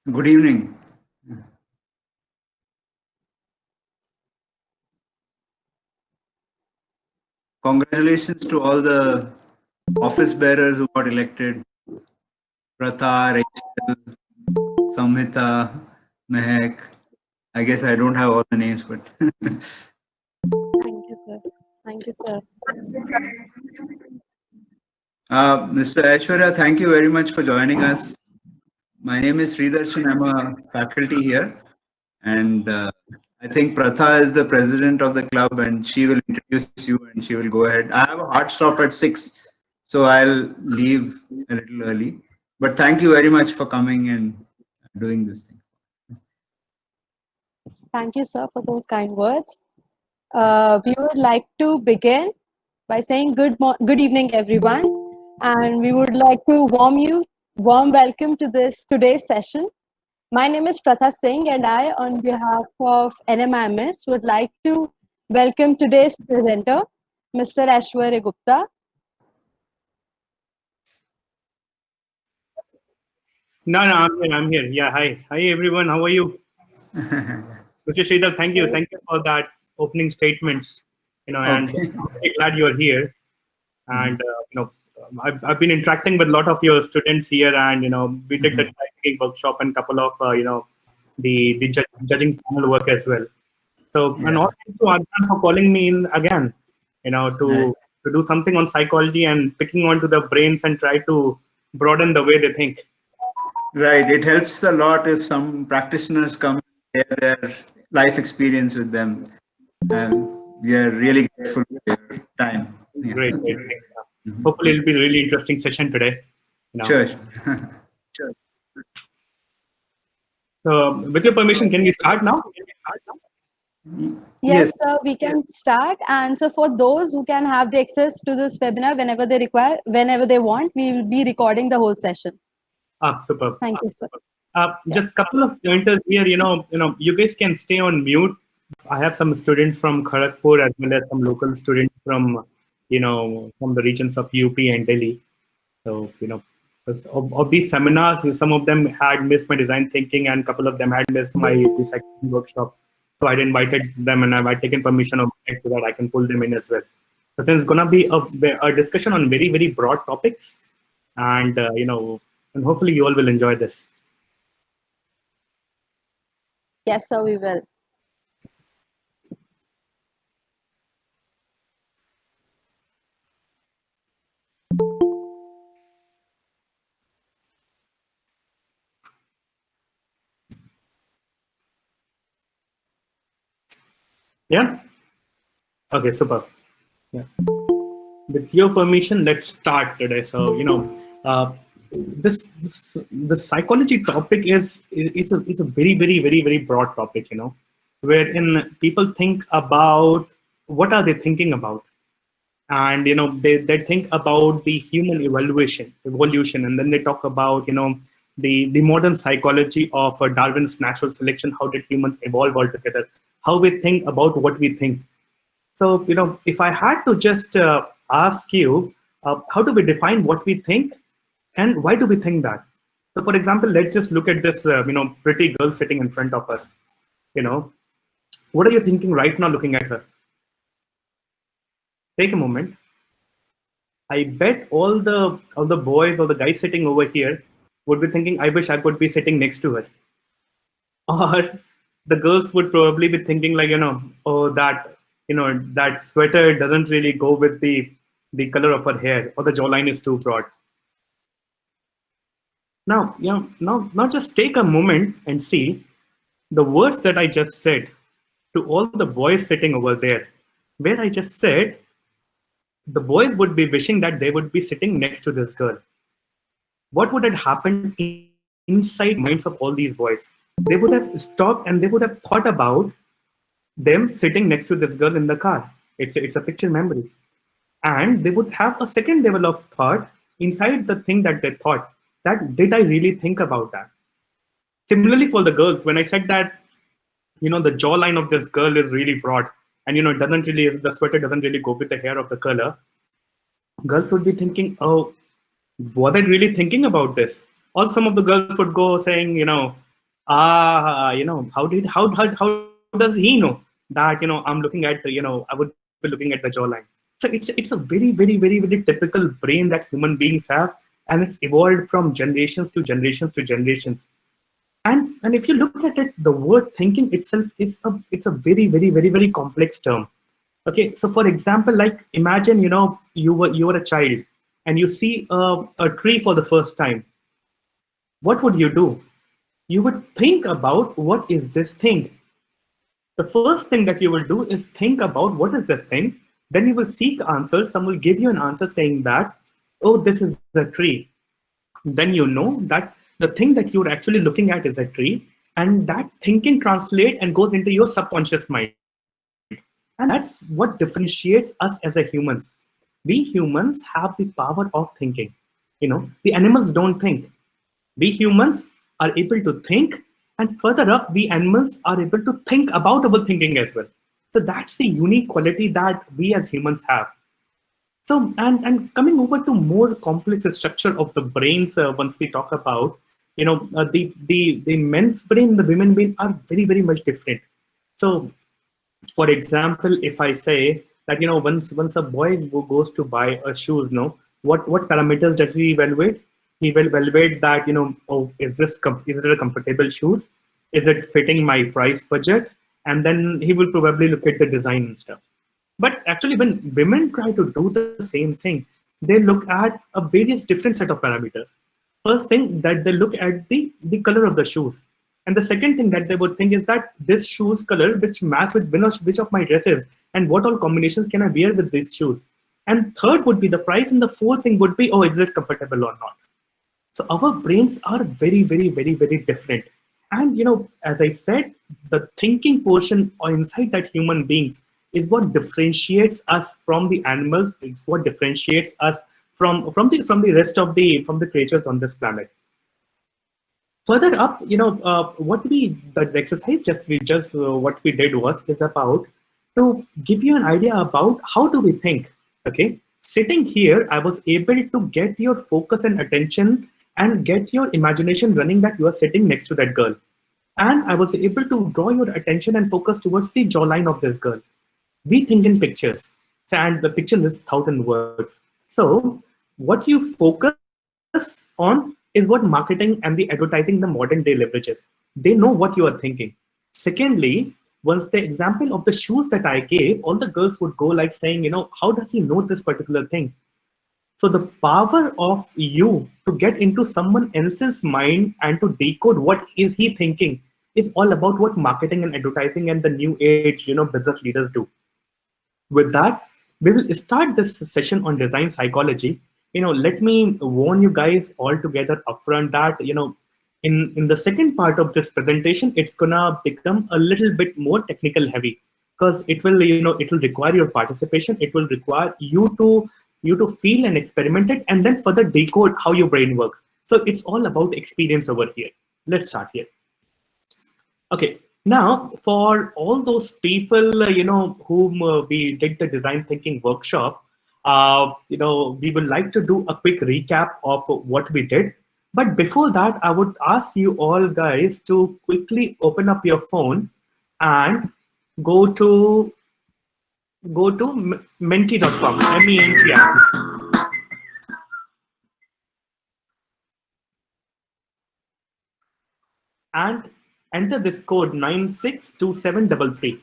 Good evening. Congratulations to all the office bearers who got elected. Pratha, Rachel, Samhita, Mehak. I guess I don't have all the names, but Thank you, sir. Thank you, sir. Mr. Aishwarya, thank you very much for joining us. My name is Sridarshan. I'm a faculty here, and I think Pratha is the president of the club, and she will introduce you and she will go ahead. I have a hard stop at 6, so I'll leave a little early. But thank you very much for coming and doing this thing. Thank you, sir, for those kind words. We would like to begin by saying good evening, everyone, and we would like to warm welcome to this today's session. My name is Pratha Singh, and I, on behalf of NMIMS, would like to welcome today's presenter, Mr. Aishwarya Gupta. No, I'm here. Yeah, hi, everyone. How are you, Mr. Sridhar? Thank you for that opening statements. And Okay. I'm very glad you're here. And I've been interacting with a lot of your students here, and we did the writing workshop and couple of the judging panel work as well. So, and Yeah. also to Adnan for calling me in again, Right. to do something on psychology and picking onto the brains and try to broaden the way they think. Right. It helps a lot if some practitioners come and share their life experience with them. We are really grateful for your time. Yeah. Great, great. Hopefully, it'll be a really interesting session today. Sure. Sure. So, with your permission, can we start now? Yes, Yes. sir, we can start. And so for those who can have the access to this webinar whenever they require, whenever they want, we will be recording the whole session. Superb. Thank you, sir. Yeah. Just couple of pointers here. You guys can stay on mute. I have some students from Kharagpur as well as some local students from, from the regions of UP and Delhi. So, of these seminars, some of them had missed my design thinking and a couple of them had missed my the psychology workshop. So I invited them and I've taken permission of it so that I can pull them in as well. So since it's going to be a discussion on very, very broad topics and, and hopefully you all will enjoy this. Yes, sir, we will. Yeah? Okay, super. Yeah. With your permission, let's start today. So, this the psychology topic is a very, very, very, very broad topic, wherein people think about what are they thinking about. And they think about the human evolution, and then they talk about the modern psychology of Darwin's natural selection. How did humans evolve altogether? How we think about what we think. So, if I had to just ask you, how do we define what we think and why do we think that? So, for example, let's just look at this, pretty girl sitting in front of us. What are you thinking right now looking at her? Take a moment. I bet all the boys or the guys sitting over here would be thinking, I wish I could be sitting next to her. Or the girls would probably be thinking like, oh, that sweater doesn't really go with the color of her hair, or the jawline is too broad. Now, now just take a moment and see the words that I just said to all the boys sitting over there, where I just said the boys would be wishing that they would be sitting next to this girl. What would have happened inside the minds of all these boys? They would have stopped and they would have thought about them sitting next to this girl in the car. It's a picture memory. And they would have a second level of thought inside the thing that they thought, that did I really think about that? Similarly for the girls, when I said that, the jawline of this girl is really broad and, it doesn't really, the sweater doesn't really go with the hair of the color, girls would be thinking, oh, was I really thinking about this? Or some of the girls would go saying, how does he know that, I'm looking at, I would be looking at the jawline. So it's a very, very, very, very typical brain that human beings have, and it's evolved from generations to generations to generations. And if you look at it, the word thinking itself is it's a very, very, very, very complex term. Okay, so for example, like imagine, you were a child and you see a tree for the first time. What would you do? You would think about what is this thing. The first thing that you will do is think about what is this thing. Then you will seek answers. Some will give you an answer saying that, oh, this is a tree. Then you know that the thing that you're actually looking at is a tree, and that thinking translates and goes into your subconscious mind. And that's what differentiates us as a humans. We humans have the power of thinking. The animals don't think. We humans are able to think, and further up, we animals are able to think about our thinking as well. So that's the unique quality that we as humans have. So, and coming over to more complex structure of the brains, once we talk about, the men's brain, the women brain are very, very much different. So, for example, if I say that, once a boy who goes to buy a shoes, what parameters does he evaluate? He will evaluate that, oh, is it a comfortable shoes? Is it fitting my price budget? And then he will probably look at the design and stuff. But actually, when women try to do the same thing, they look at a various different set of parameters. First thing that they look at the color of the shoes. And the second thing that they would think is that this shoes color, which match with which of my dresses, and what all combinations can I wear with these shoes. And third would be the price, and the fourth thing would be, oh, is it comfortable or not? So our brains are very, very, very, very different. And as I said, the thinking portion inside that human beings is what differentiates us from the animals. It's what differentiates us from the rest of the creatures on this planet. Further up, the exercise what we did is about to give you an idea about how do we think. Okay, sitting here, I was able to get your focus and attention and get your imagination running that you are sitting next to that girl. And I was able to draw your attention and focus towards the jawline of this girl. We think in pictures, and the picture is 1,000 words. So what you focus on is what marketing and the advertising the modern day leverages. They know what you are thinking. Secondly, once the example of the shoes that I gave, all the girls would go like saying, how does he know this particular thing? So the power of you to get into someone else's mind and to decode what is he thinking is all about what marketing and advertising and the new age, business leaders do. With that, we will start this session on design psychology. Let me warn you guys all together upfront that, in the second part of this presentation, it's gonna become a little bit more technical heavy because it will require your participation. It will require you to feel and experiment it and then further decode how your brain works. So it's all about experience over here. Let's start here. Okay, now for all those people, whom we did the design thinking workshop, we would like to do a quick recap of what we did. But before that, I would ask you all guys to quickly open up your phone and go to menti.com, MENTI. And enter this code 962733.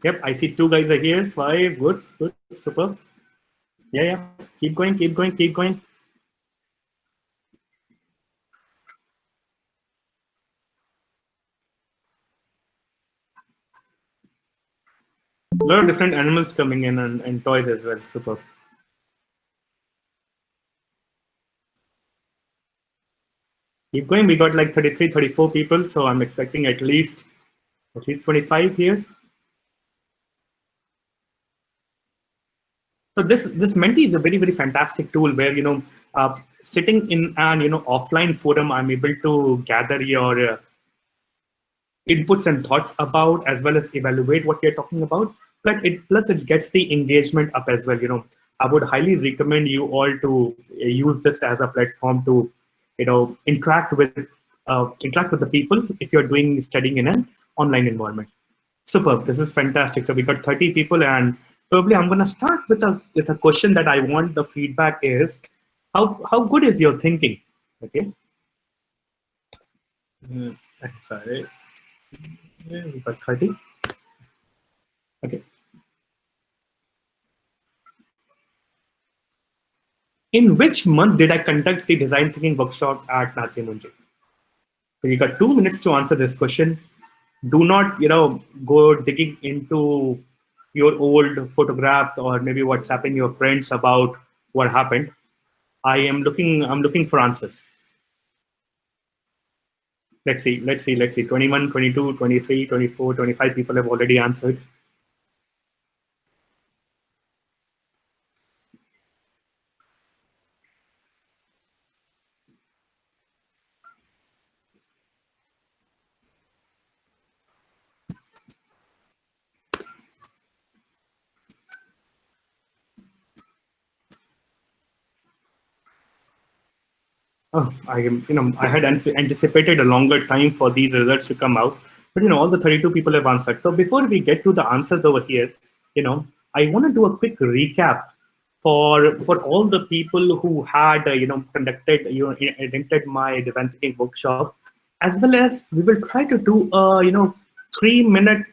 Yep, I see 2 guys are here. 5, good, super. Yeah, keep going. A lot of different animals coming in and toys as well. Super. Keep going. We got like 33, 34 people, so I'm expecting at least 25 here. So this Menti is a very, very fantastic tool where sitting in an offline forum, I'm able to gather your inputs and thoughts about, as well as evaluate what you're talking about. But it gets the engagement up as well. I would highly recommend you all to use this as a platform to, interact with the people if you're doing studying in an online environment. Superb. This is fantastic. So we got 30 people, and probably I'm going to start with a question that I want the feedback is, how good is your thinking? Okay. Sorry. Yeah, we got 30. Okay. In which month did I conduct the design thinking workshop at Nasimunji? So you got 2 minutes to answer this question. Do not, go digging into your old photographs or maybe WhatsApping your friends about what happened. I'm looking for answers. Let's see. 21, 22, 23, 24, 25 people have already answered. Oh, I had anticipated a longer time for these results to come out, but all the 32 people have answered. So before we get to the answers over here, I want to do a quick recap for all the people who had, conducted, attended my design thinking workshop, as well as we will try to do a, 3 minute,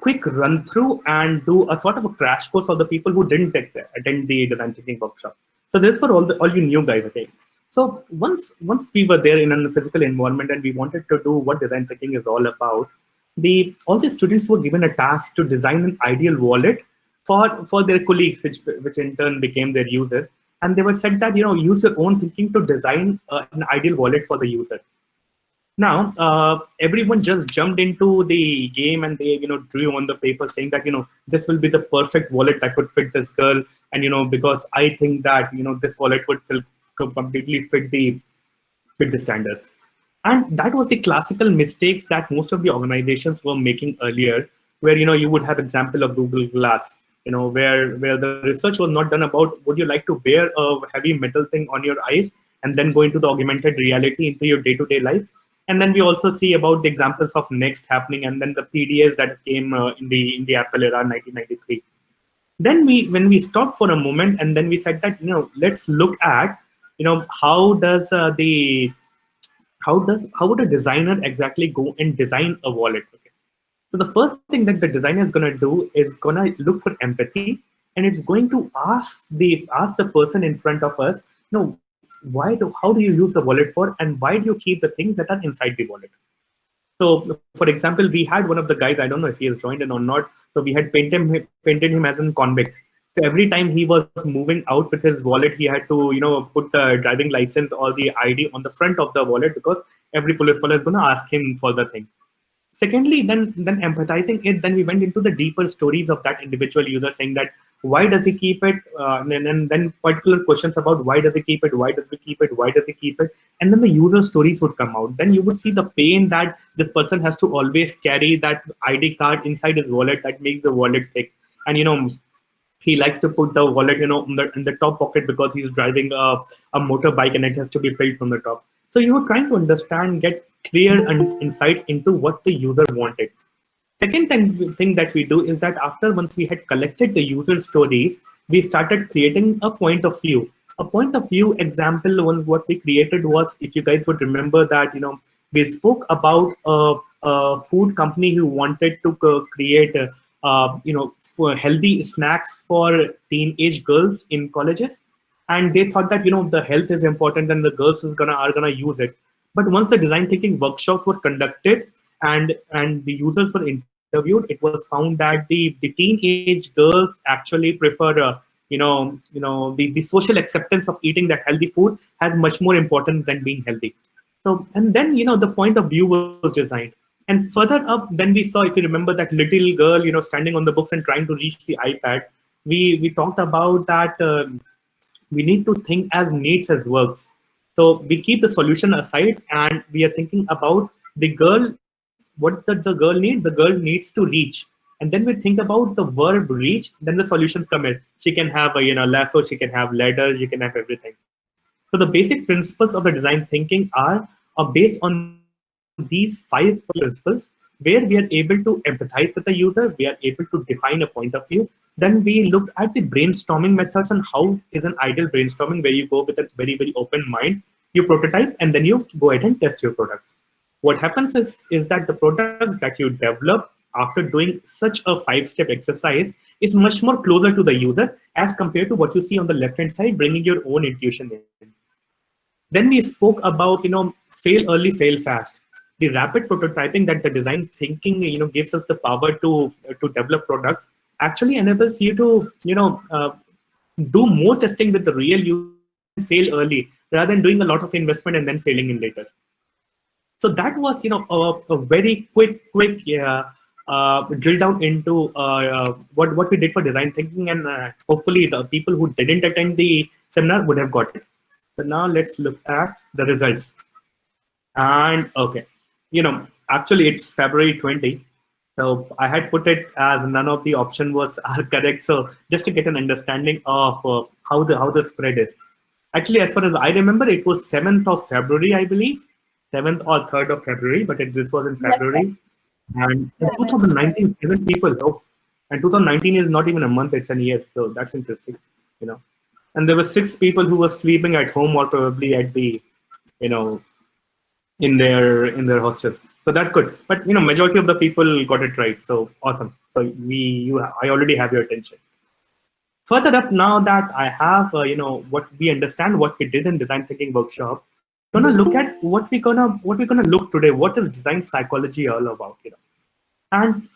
quick run through and do a sort of a crash course for the people who didn't attend the design thinking workshop. So this for all you new guys, okay? So once we were there in a physical environment and we wanted to do what design thinking is all about, all the students were given a task to design an ideal wallet for their colleagues, which in turn became their user. And they were said that use your own thinking to design an ideal wallet for the user. Now, everyone just jumped into the game and they, drew on the paper saying that, this will be the perfect wallet that would fit this girl. And, because I think that, this wallet would completely fit the standards. And that was the classical mistakes that most of the organizations were making earlier, where, you would have example of Google Glass, where the research was not done about, would you like to wear a heavy metal thing on your eyes and then go into the augmented reality into your day-to-day life? And then we also see about the examples of Next happening, and then the PDAs that came in the Apple era, 1993. Then when we stopped for a moment, and then we said that let's look at how does how would a designer exactly go and design a wallet? Okay. So the first thing that the designer is going to do is going to look for empathy, and it's going to ask the person in front of us, how do you use the wallet for, and why do you keep the things that are inside the wallet? So, for example, we had one of the guys, I don't know if he has joined in or not. So we had painted him as a convict. So every time he was moving out with his wallet, he had to, put the driving license or the ID on the front of the wallet, because every police fellow is going to ask him for the thing. Secondly, then empathizing it, then we went into the deeper stories of that individual user, saying that why does he keep it, and then particular questions about why does he keep it, why does he keep it, why does he keep it, and then the user stories would come out. Then you would see the pain that this person has to always carry that ID card inside his wallet that makes the wallet thick, and he likes to put the wallet, in the top pocket because he's driving a motorbike and it has to be built from the top. So you were trying to understand, get clear insights into what the user wanted. Second thing that we do is that once we had collected the user stories, we started creating a point of view. A point of view example was what we created was, if you guys would remember that, we spoke about a food company who wanted to create, for healthy snacks for teenage girls in colleges. And they thought that, the health is important and the girls are gonna use it. But once the design thinking workshops were conducted and the users were interviewed, it was found that the teenage girls actually prefer, the social acceptance of eating that healthy food has much more importance than being healthy. So, and then, the point of view was designed. And further up, then we saw, if you remember, that little girl, standing on the books and trying to reach the iPad. We talked about that we need to think as needs as works. So we keep the solution aside and we are thinking about the girl what does the girl need? The girl needs to reach. And then we think about the verb reach, then the solutions come in. She can have a lasso, she can have ladder, you can have everything. So the basic principles of the design thinking are based on these 5 principles, where we are able to empathize with the user, we are able to define a point of view. Then we look at the brainstorming methods and how is an ideal brainstorming, where you go with a very, very open mind, you prototype, and then you go ahead and test your products. What happens is that the product that you develop after doing such a 5-step exercise is much more closer to the user as compared to what you see on the left hand side, bringing your own intuition in. Then we spoke about fail early, fail fast. The rapid prototyping that the design thinking gives us the power to develop products actually enables you to do more testing with the real users and fail early rather than doing a lot of investment and then failing in later. So that was a very quick drill down into what we did for design thinking, and hopefully the people who didn't attend the seminar would have got it. So now let's look at the results. And okay, actually it's February 20. So I had put it as none of the option was are correct. So just to get an understanding of how the spread is. Actually, as far as I remember, it was 7th of February, I believe, 7th or 3rd of February, but this was in February. And in 2019, 7 people. Oh, and 2019 is not even a month; it's a year. So that's interesting. And there were 6 people who were sleeping at home or probably at the, you know, in their hostel. So that's good. But majority of the people got it right. So awesome. So I already have your attention. Further up, now that I have what we understand, what we did in design thinking workshop, we're gonna look at what we're gonna look today. What is design psychology all about? And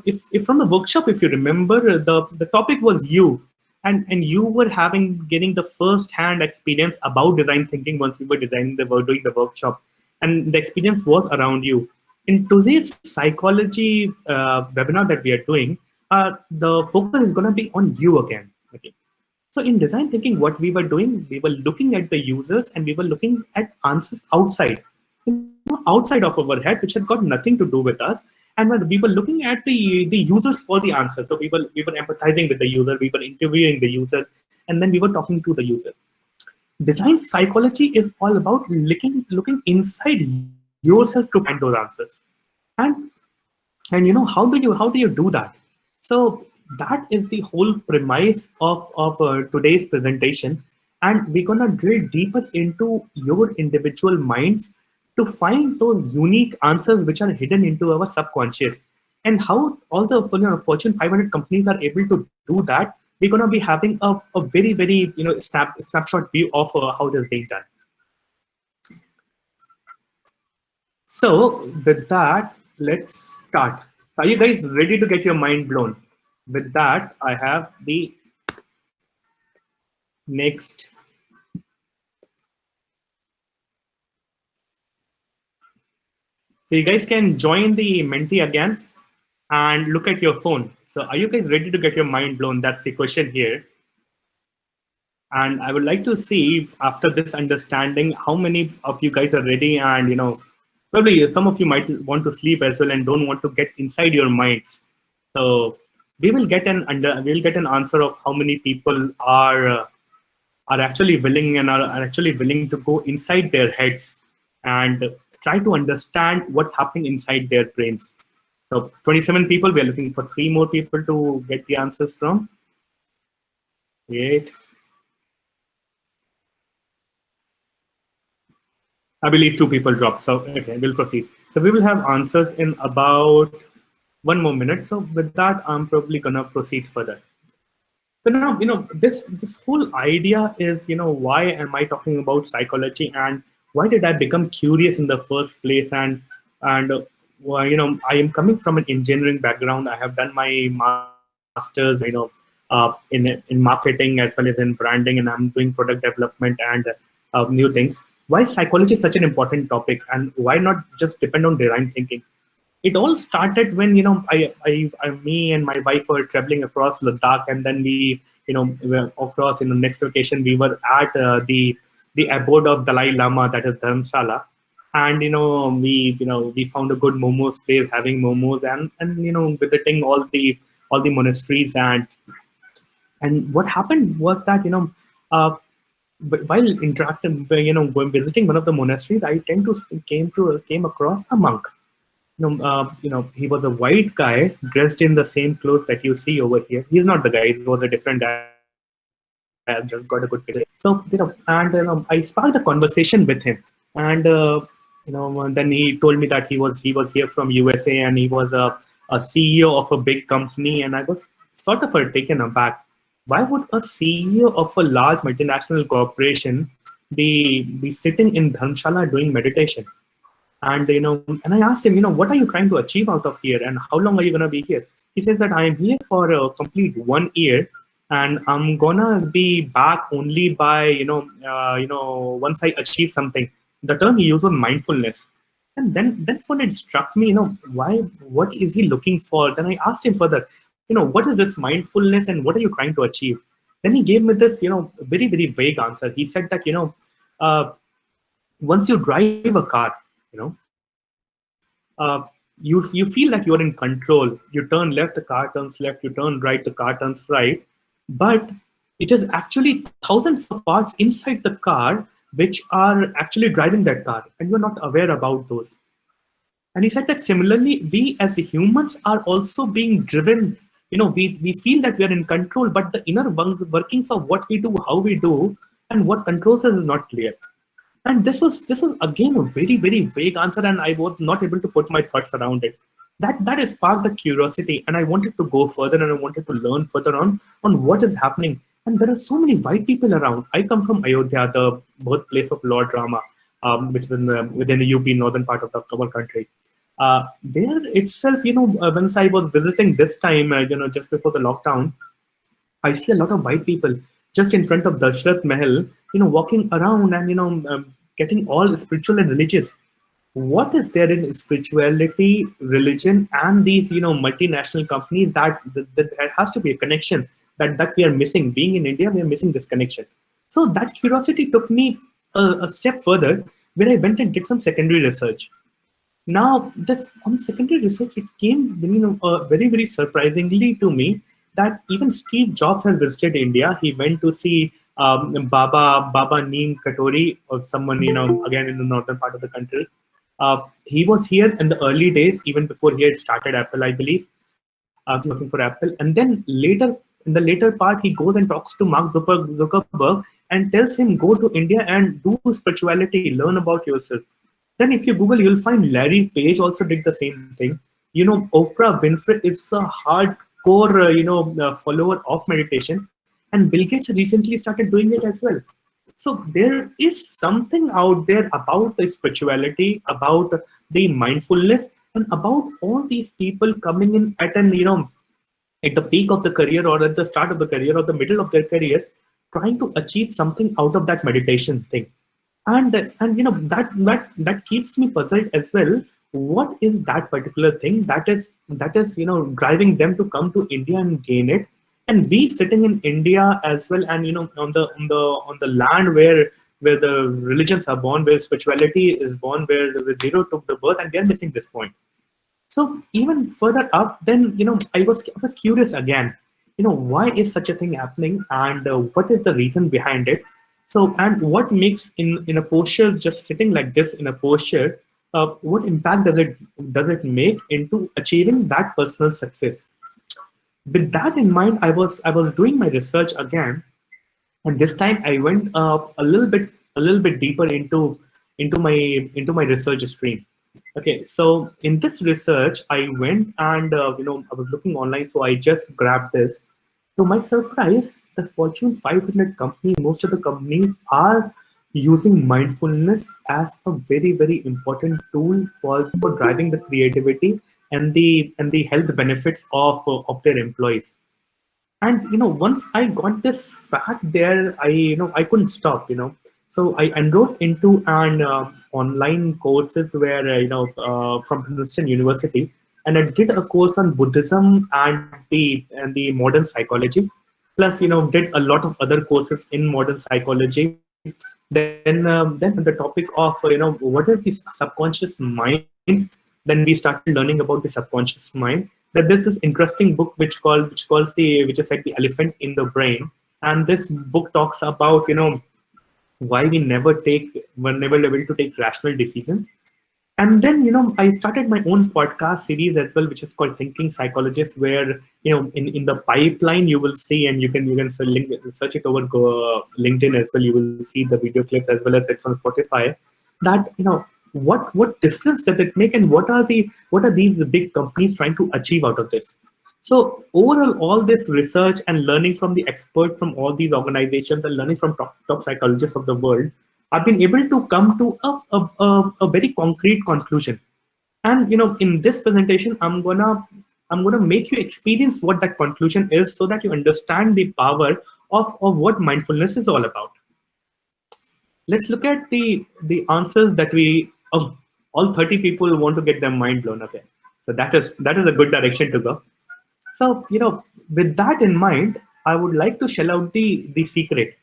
if from the workshop, if you remember, the topic was you, and you were getting the first hand experience about design thinking once we were doing the workshop, and the experience was around you. In today's psychology webinar that we are doing, the focus is going to be on you again. Okay. So in design thinking, what we were doing, we were looking at the users and we were looking at answers outside of our head, which had got nothing to do with us. And when we were looking at the users for the answer. So we were empathizing with the user, we were interviewing the user, and then we were talking to the user. Design psychology is all about looking inside yourself to find those answers. And how do you do that? So that is the whole premise of today's presentation, and we're gonna drill deeper into your individual minds to find those unique answers which are hidden into our subconscious, and how all the Fortune 500 companies are able to do that. We're gonna be having a very, very snapshot view of how it is being done. So with that, let's start. So are you guys ready to get your mind blown? With that, I have the next. So you guys can join the Menti again and look at your phone. So are you guys ready to get your mind blown? That's the question here. And I would like to see, after this understanding, how many of you guys are ready, and probably some of you might want to sleep as well and don't want to get inside your minds. So we'll get an answer of how many people are actually willing and are actually willing to go inside their heads and try to understand what's happening inside their brains. So 27 people, we are looking for 3 more people to get the answers from. Great. I believe 2 people dropped. So okay, we'll proceed. So we will have answers in about 1 more minute. So with that, I'm probably gonna proceed further. So now, this whole idea is, why am I talking about psychology, and why did I become curious in the first place? I am coming from an engineering background. I have done my masters, in marketing as well as in branding, and I'm doing product development and new things. Why psychology is such an important topic, and why not just depend on design thinking? It all started when me and my wife were traveling across Ladakh, and then we were across next location we were at the abode of Dalai Lama, that is Dharamsala. And we found a good momos place, having momos, and visiting all the monasteries. And what happened was that uh, while interacting, when visiting one of the monasteries, I tend to came across a monk. He was a white guy dressed in the same clothes that you see over here. He's not the guy; he was a different guy. I just got a good picture. So I sparked a conversation with him, and then he told me that he was here from USA, and he was a CEO of a big company, and I was sort of taken aback. Why would a CEO of a large multinational corporation be sitting in Dharmshala doing meditation? And I asked him, what are you trying to achieve out of here, and how long are you going to be here? He says that I am here for a complete 1 year, and I'm gonna be back only by once I achieve something. The term he used was mindfulness. And then when it struck me, what is he looking for? Then I asked him further, what is this mindfulness and what are you trying to achieve? Then he gave me this very very vague answer. He said that uh, once you drive a car, you feel like you're in control. You turn left, the car turns left. You turn right, the car turns right. But it is actually thousands of parts inside the car which are actually driving that car, and you're not aware about those. And he said that similarly, we as humans are also being driven. We feel that we are in control, but the inner workings of what we do, how we do, and what controls us is not clear. And this was again a very very vague answer, and I was not able to put my thoughts around it. That has sparked the curiosity, and I wanted to go further, and I wanted to learn further on what is happening. And there are so many white people around. I come from Ayodhya, the birthplace of Lord Rama, which is within the UP, northern part of our country. There itself, once I was visiting this time, just before the lockdown, I see a lot of white people just in front of Dashrath Mahal, walking around and getting all spiritual and religious. What is there in spirituality, religion, and these multinational companies that there has to be a connection that we are missing? Being in India, we are missing this connection. So that curiosity took me a step further, where I went and did some secondary research. Now, this on secondary research, it came very, very surprisingly to me that even Steve Jobs has visited India. He went to see Baba Neem Katori, or someone again in the northern part of the country. He was here in the early days, even before he had started Apple, I believe. He was working for Apple, and then later in the later part, he goes and talks to Mark Zuckerberg and tells him, go to India and do spirituality, learn about yourself. Then if you Google, you'll find Larry Page also did the same thing. Oprah Winfrey is a hardcore, follower of meditation, and Bill Gates recently started doing it as well. So there is something out there about the spirituality, about the mindfulness, and about all these people coming in at the peak of the career, or at the start of the career, or the middle of their career, trying to achieve something out of that meditation thing. And that keeps me puzzled as well. What is that particular thing that is driving them to come to India and gain it? And we sitting in India as well, and on the land where the religions are born, where spirituality is born, where the zero took the birth, and they're missing this point. So even further up, then I was curious again. Why is such a thing happening, and what is the reason behind it? So, and what makes in a posture, just sitting like this in a posture, what impact does it make into achieving that personal success? With that in mind, I was doing my research again, and this time I went a little bit deeper into my research stream. Okay, so in this research I went and I was looking online, so I just grabbed this. To my surprise, the Fortune 500 companies, most of the companies are using mindfulness as a very very important tool for driving the creativity and the health benefits of their employees. And once I got this fact there, I couldn't stop. So I enrolled into an online courses where from Princeton University, and I did a course on Buddhism and the modern psychology, plus did a lot of other courses in modern psychology, Then the topic of what is the subconscious mind. Then we started learning about the subconscious mind. That there's this interesting book which is like the elephant in the brain, and this book talks about why we're never able to take rational decisions. And then I started my own podcast series as well, which is called Thinking Psychologist, where in the pipeline you will see, and you can search it over LinkedIn as well. You will see the video clips as well as it's on Spotify. That what difference does it make, and what are these big companies trying to achieve out of this? So overall, all this research and learning from the expert from all these organizations and learning from top psychologists of the world, I've been able to come to a very concrete conclusion. And in this presentation, I'm gonna make you experience what that conclusion is, so that you understand the power of what mindfulness is all about. Let's look at the answers that we all 30 people want to get their mind blown. Okay, so that is a good direction to go. So, with that in mind, I would like to shell out the secret,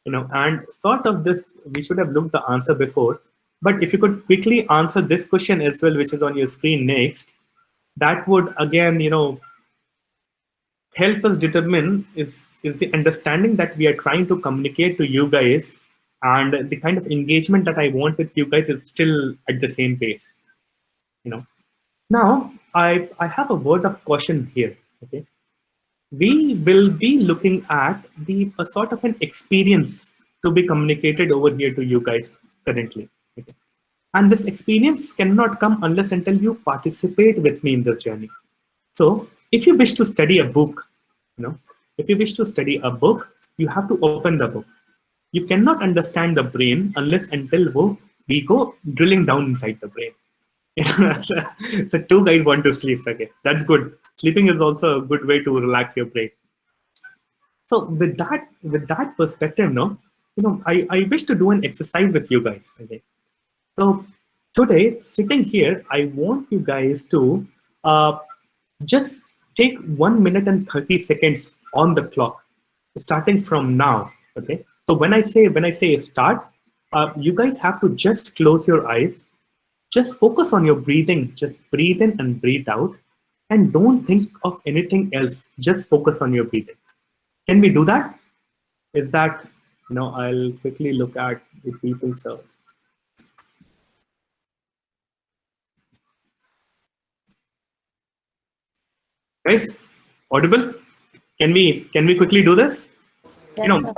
and sort of this, we should have looked the answer before, but if you could quickly answer this question as well, which is on your screen next, that would again, help us determine is the understanding that we are trying to communicate to you guys, and the kind of engagement that I want with you guys is still at the same pace, you know. Now, I have a word of caution here. Okay, we will be looking at the a sort of an experience to be communicated over here to you guys currently. Okay. And this experience cannot come unless until you participate with me in this journey. So if you wish to study a book, if you wish to study a book, you have to open the book. You cannot understand the brain unless until we go drilling down inside the brain. So two guys want to sleep. Okay, that's good. Sleeping is also a good way to relax your brain. So with that perspective, no, I wish to do an exercise with you guys. Okay, so today, sitting here, I want you guys to uh, just take 1 minute and 30 seconds on the clock, starting from now. Okay. So when I say start, you guys have to just close your eyes, just focus on your breathing, just breathe in and breathe out, and don't think of anything else. Just focus on your breathing. Can we do that? Is that, I'll quickly look at the people. So, guys, audible? Can we quickly do this? Yes, sir.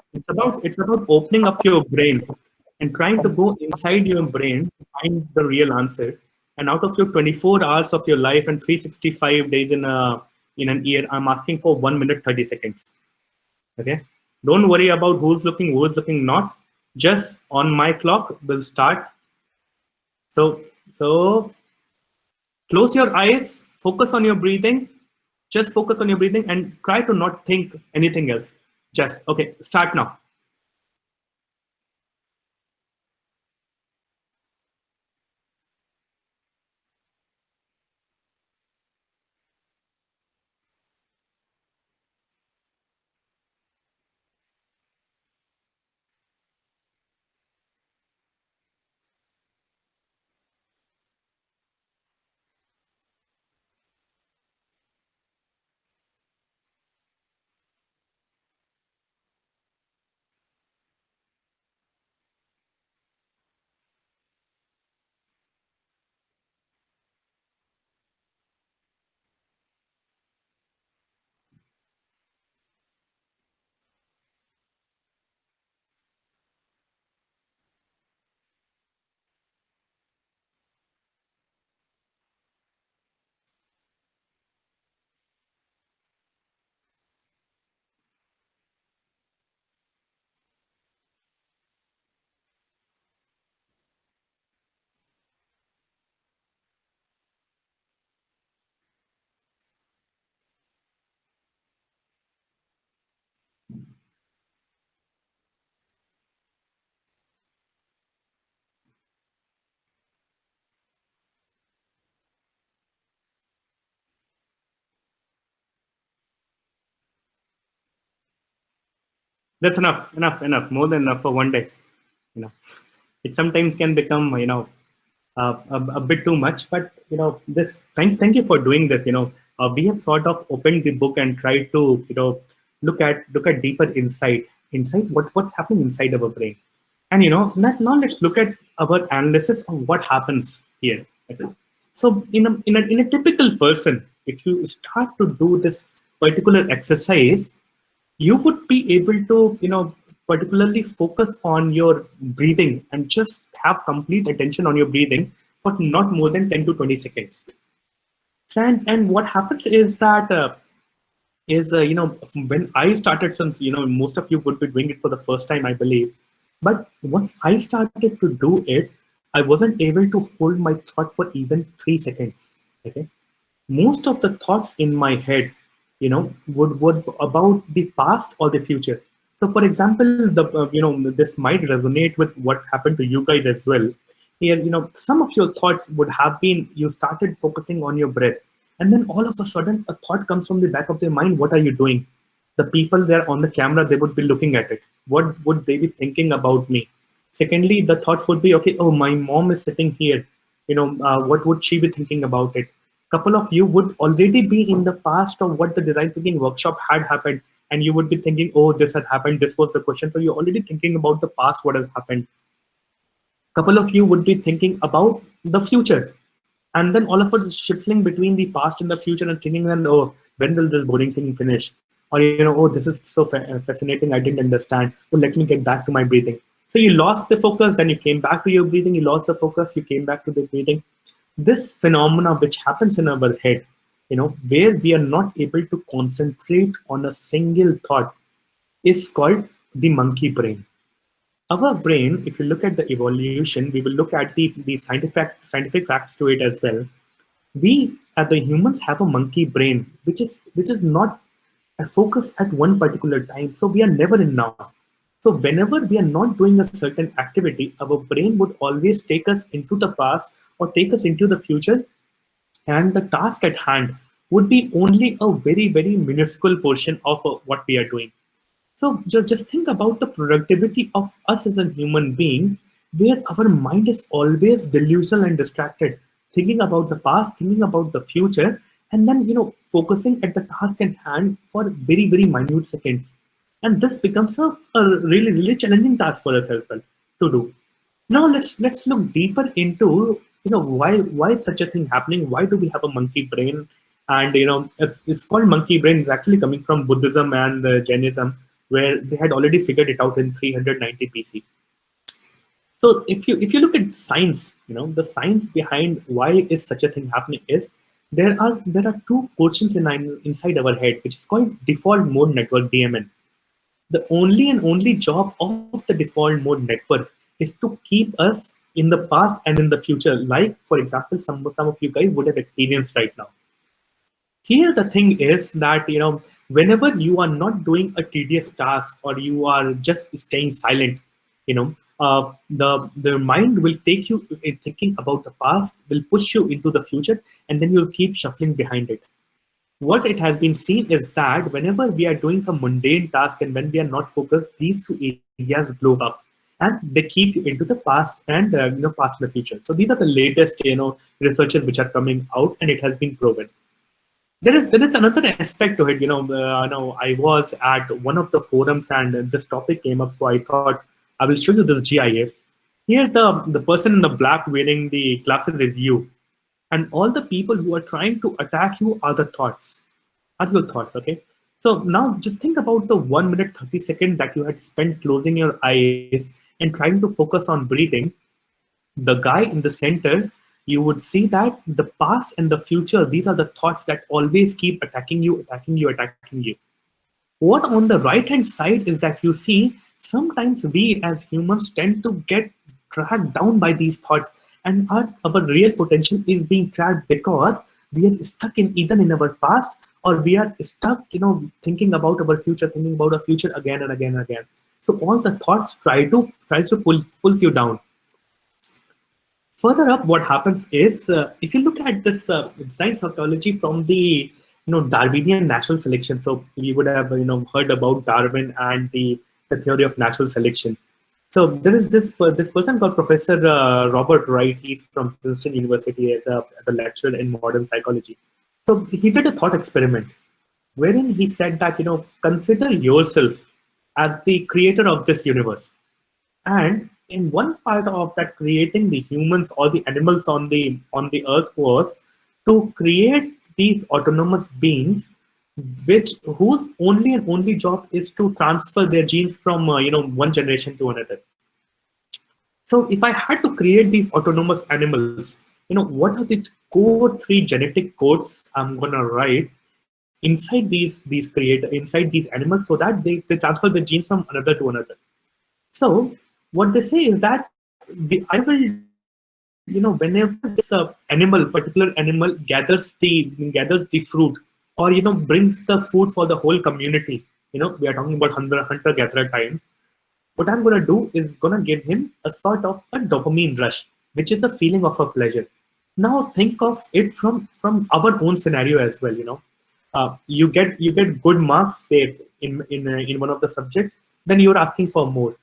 It's about opening up your brain and trying to go inside your brain to find the real answer. And out of your 24 hours of your life and 365 days in an year, I'm asking for 1 minute 30 seconds. Okay. Don't worry about who's looking not. Just on my clock will start. So close your eyes, focus on your breathing, just focus on your breathing and try to not think anything else. Just okay, start now. That's enough, enough, enough, more than enough for one day. You know, it sometimes can become, a bit too much. But this thank you for doing this. We have sort of opened the book and tried to look at deeper inside what's happening inside our brain. And now let's look at our analysis of what happens here. Okay? So in a typical person, if you start to do this particular exercise, you would be able to particularly focus on your breathing and just have complete attention on your breathing for not more than 10 to 20 seconds. And what happens is that when I started, since most of you would be doing it for the first time, I believe. But once I started to do it, I wasn't able to hold my thought for even 3 seconds. Okay, most of the thoughts in my head, would about the past or the future. So, for example, this might resonate with what happened to you guys as well. Here, some of your thoughts would have been you started focusing on your breath, and then all of a sudden a thought comes from the back of their mind. What are you doing? The people there on the camera, they would be looking at it. What would they be thinking about me? Secondly, the thoughts would be, okay, oh, my mom is sitting here. What would she be thinking about it? Couple of you would already be in the past of what the design thinking workshop had happened, and you would be thinking, oh, this had happened, this was the question. So you're already thinking about the past, what has happened. Couple of you would be thinking about the future, and then all of us shifting between the past and the future and thinking, then, oh, when will this boring thing finish? Or oh, this is so fascinating, I didn't understand. Oh, let me get back to my breathing. So you lost the focus, then you came back to your breathing. You lost the focus, you came back to the breathing. This phenomena which happens in our head, where we are not able to concentrate on a single thought, is called the monkey brain. Our brain, if you look at the evolution, we will look at the scientific facts to it as well. We, as the humans, have a monkey brain, which is not focused at one particular time. So we are never in now. So whenever we are not doing a certain activity, our brain would always take us into the past or take us into the future, and the task at hand would be only a very, very minuscule portion of what we are doing. So just think about the productivity of us as a human being, where our mind is always delusional and distracted, thinking about the past, thinking about the future, and then focusing at the task at hand for very, very minute seconds. And this becomes a really, really challenging task for us as well to do. Now let's look deeper into why is such a thing happening? Why do we have a monkey brain? And it's called monkey brain. It's actually coming from Buddhism and Jainism, where they had already figured it out in 390 BC. So if you look at science, the science behind why is such a thing happening is there are two portions inside our head, which is called default mode network, DMN. The only job of the default mode network is to keep us in the past and in the future. Like, for example, some of you guys would have experienced right now. Here, the thing is that, whenever you are not doing a tedious task or you are just staying silent, the mind will take you in thinking about the past, will push you into the future, and then you'll keep shuffling behind it. What it has been seen is that whenever we are doing some mundane task and when we are not focused, these two areas blow up and they keep you into the past and past and the future. So these are the latest researches which are coming out, and it has been proven. There is another aspect to it. I was at one of the forums and this topic came up, so I thought I will show you this GIF. Here, the person in the black wearing the glasses is you, and all the people who are trying to attack you are the thoughts, are your thoughts. Okay, so now just think about the 1 minute 30 seconds that you had spent closing your eyes and trying to focus on breathing. The guy in the center, you would see that the past and the future, these are the thoughts that always keep attacking you, attacking you, attacking you. What on the right hand side is that you see sometimes we as humans tend to get dragged down by these thoughts, and our real potential is being trapped because we are stuck in either in our past or we are stuck thinking about our future, thinking about our future again and again and again. So all the thoughts tries to pulls you down. Further up, what happens is, if you look at this design psychology from the Darwinian natural selection, so you would have heard about Darwin and the theory of natural selection. So there is this person called Professor Robert Wright. He's from Princeton University as a lecturer in modern psychology. So he did a thought experiment wherein he said that, consider yourself as the creator of this universe. And in one part of that creating the humans or the animals on the earth was to create these autonomous beings which whose only and only job is to transfer their genes from one generation to another. So if I had to create these autonomous animals, what are the core three genetic codes I'm gonna write inside these animals so that they transfer the genes from another to another. So what they say is that I will, whenever this particular animal gathers the fruit, or brings the food for the whole community. We are talking about hunter-gatherer time. What I'm gonna do is gonna give him a sort of a dopamine rush, which is a feeling of a pleasure. Now think of it from our own scenario as well. You get good marks, say in one of the subjects, then you're asking for more.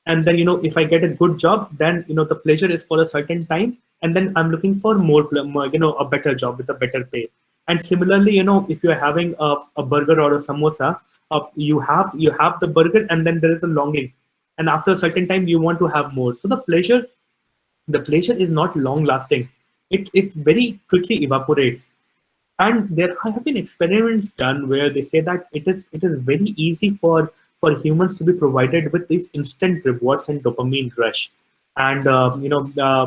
And then if I get a good job, then the pleasure is for a certain time, and then I'm looking for more, a better job with a better pay. And similarly, if you're having a burger or a samosa, you have the burger, and then there is a longing, and after a certain time you want to have more. So the pleasure is not long lasting. It very quickly evaporates. And there have been experiments done where they say that it is very easy for humans to be provided with these instant rewards and dopamine rush. And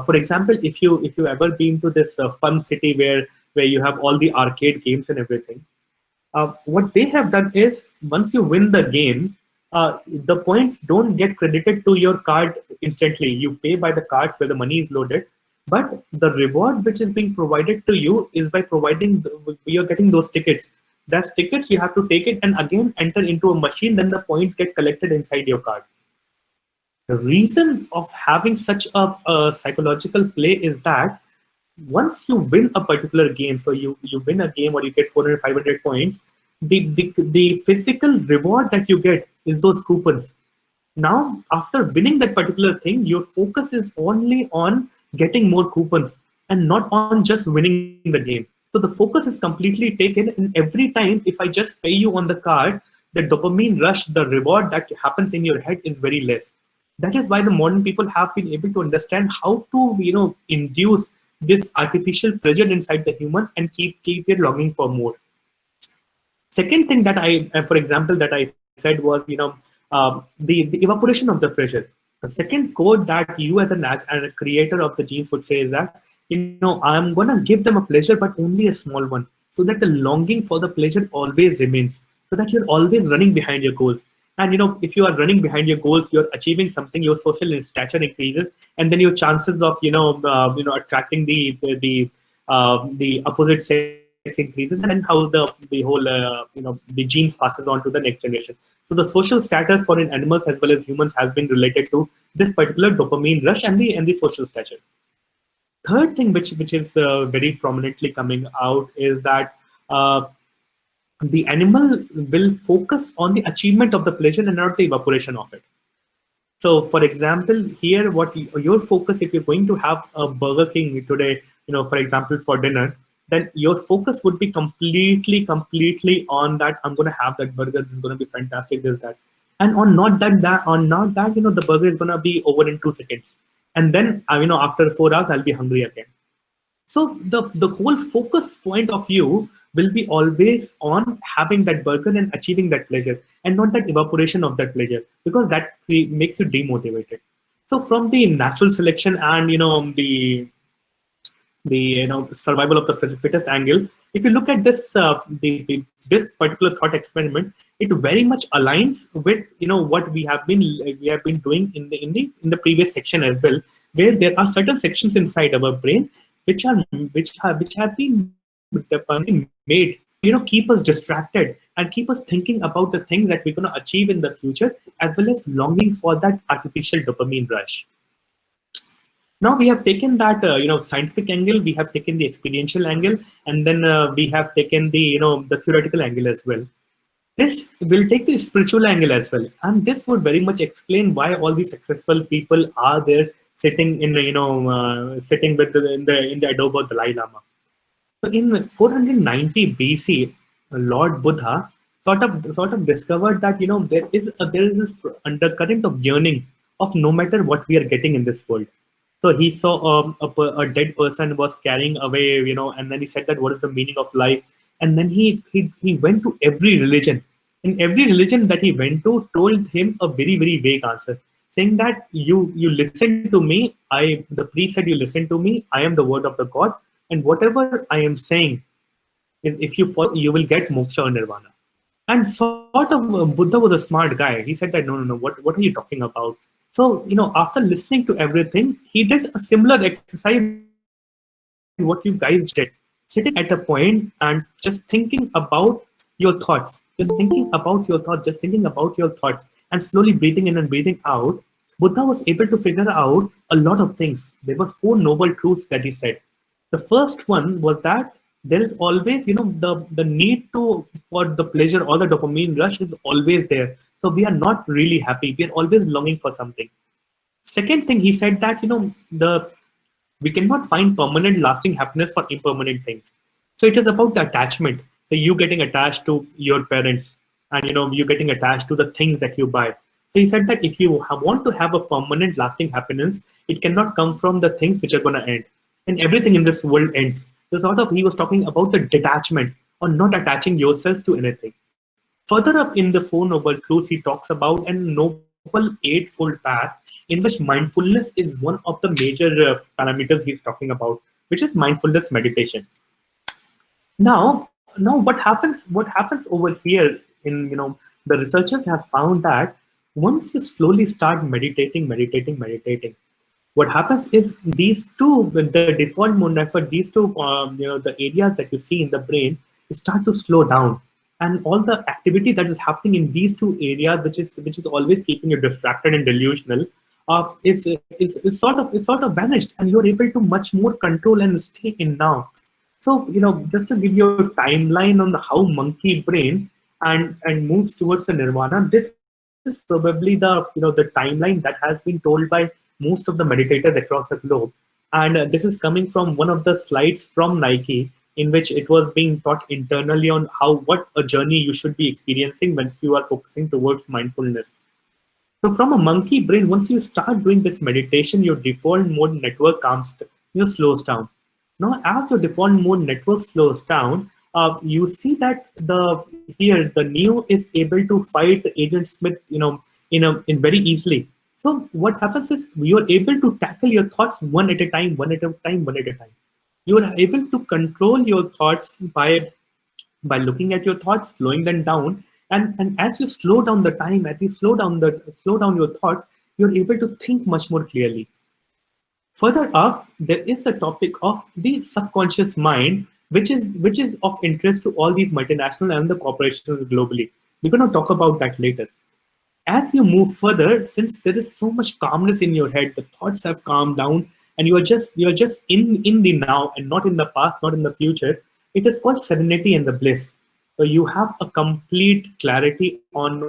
for example, if you ever been to this fun city where you have all the arcade games and everything, what they have done is once you win the game, the points don't get credited to your card instantly. You pay by the cards where the money is loaded, but the reward which is being provided to you is by you're getting those tickets. That's tickets, you have to take it and again enter into a machine, then the points get collected inside your card. The reason of having such a psychological play is that once you win a particular game, so you win a game or you get 400, 500 points, the physical reward that you get is those coupons. Now, after winning that particular thing, your focus is only on getting more coupons and not on just winning the game. So the focus is completely taken, and every time if I just pay you on the card, the dopamine rush, the reward that happens in your head is very less. That is why the modern people have been able to understand how to induce this artificial pleasure inside the humans and keep their longing for more. Second thing that for example, that I said was, the evaporation of the pressure. The second code that you as a creator of the genes would say is that, I'm gonna give them a pleasure, but only a small one, so that the longing for the pleasure always remains, so that you're always running behind your goals. And if you are running behind your goals, you're achieving something, your social stature increases, and then your chances of attracting the opposite sex increases, and then how the whole the genes passes on to the next generation. So the social status for in animals as well as humans has been related to this particular dopamine rush and the social stature. Third thing which is very prominently coming out is that the animal will focus on the achievement of the pleasure and not the evaporation of it. So, for example, here, what your focus, if you're going to have a Burger King today, for example, for dinner, then your focus would be completely on that. I'm going to have that burger. This is going to be fantastic. This, that, and on not that, the burger is going to be over in 2 seconds, and then after 4 hours, I'll be hungry again. So the whole focus point of view will be always on having that burger and achieving that pleasure, and not that evaporation of that pleasure, because that makes you demotivated. So from the natural selection and the survival of the fittest angle, if you look at this this particular thought experiment, it very much aligns with what we have been doing in the previous section as well, where there are certain sections inside our brain which have been made keep us distracted and keep us thinking about the things that we're going to achieve in the future, as well as longing for that artificial dopamine rush. Now we have taken that scientific angle, we have taken the experiential angle, and then we have taken the the theoretical angle as well. this will take the spiritual angle as well, and this would very much explain why all these successful people are there sitting in sitting with in the adobe of the Dalai Lama. So in 490 BC, Lord Buddha sort of discovered that there is this undercurrent of yearning of no matter what we are getting in this world. So he saw a dead person was carrying away, and then he said that what is the meaning of life? And then he went to every religion. In every religion that he went to, told him a very very vague answer, saying that you listen to me. The priest said you listen to me. I am the word of the God, and whatever I am saying is if you follow, you will get moksha or nirvana. And sort of Buddha was a smart guy. He said that no, what are you talking about? So after listening to everything, he did a similar exercise what you guys just did, sitting at a point and just thinking about your thoughts, just thinking about your thoughts, and slowly breathing in and breathing out. Buddha was able to figure out a lot of things. There were four noble truths that he said. The first one was that there is always, the need to for the pleasure or the dopamine rush is always there. So we are not really happy. We are always longing for something. Second thing, he said that the we cannot find permanent, lasting happiness for impermanent things. So it is about the attachment. So you getting attached to your parents, and you getting attached to the things that you buy. So he said that if you want to have a permanent, lasting happiness, it cannot come from the things which are going to end, and everything in this world ends. So sort of he was talking about the detachment or not attaching yourself to anything. Further up in the Four Noble Truths, he talks about a noble eightfold path in which mindfulness is one of the major parameters he's talking about, which is mindfulness meditation. Now, what happens? What happens over here? The researchers have found that once you slowly start meditating, what happens is these two, the default mode effort, these two, the areas that you see in the brain start to slow down, and all the activity that is happening in these two areas, which is always keeping you distracted and delusional, is sort of vanished, and you're able to much more control and stay in now. So just to give you a timeline on how monkey brain and moves towards the nirvana, this is probably the timeline that has been told by most of the meditators across the globe. And this is coming from one of the slides from Nike, in which it was being taught internally on what a journey you should be experiencing once you are focusing towards mindfulness. So from a monkey brain, once you start doing this meditation, your default mode network slows down. Now, as your default mode network slows down, you see that the Neo is able to fight Agent Smith, in very easily. So what happens is you are able to tackle your thoughts one at a time, one at a time, one at a time. You are able to control your thoughts by looking at your thoughts, slowing them down, and as you slow down the time, as you slow down your thought, you're able to think much more clearly. Further up, there is the topic of the subconscious mind, which is of interest to all these multinational and the corporations globally. We're going to talk about that later. As you move further, since there is so much calmness in your head, the thoughts have calmed down, and you're just in the now and not in the past, not in the future. It is called serenity and the bliss. So you have a complete clarity on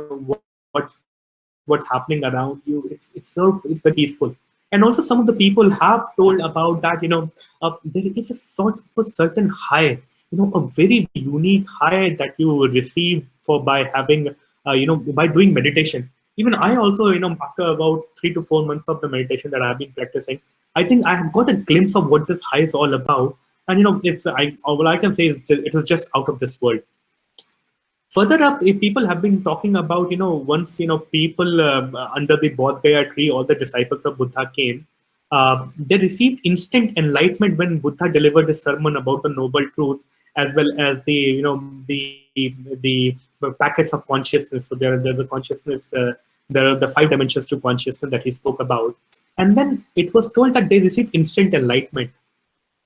what's happening around you. It's very peaceful. And also some of the people have told about that, there is a sort of a certain high, a very unique high that you receive by having, by doing meditation. Even I also, after about 3 to 4 months of the meditation that I've been practicing, I think I have got a glimpse of what this high is all about. And all I can say is it was just out of this world. Further up, if people have been talking about, once, people under the Bodh Gaya tree, all the disciples of Buddha came, they received instant enlightenment when Buddha delivered his sermon about the noble truth, as well as the packets of consciousness. So there's a consciousness, there are the 5 dimensions to consciousness that he spoke about. And then it was told that they received instant enlightenment.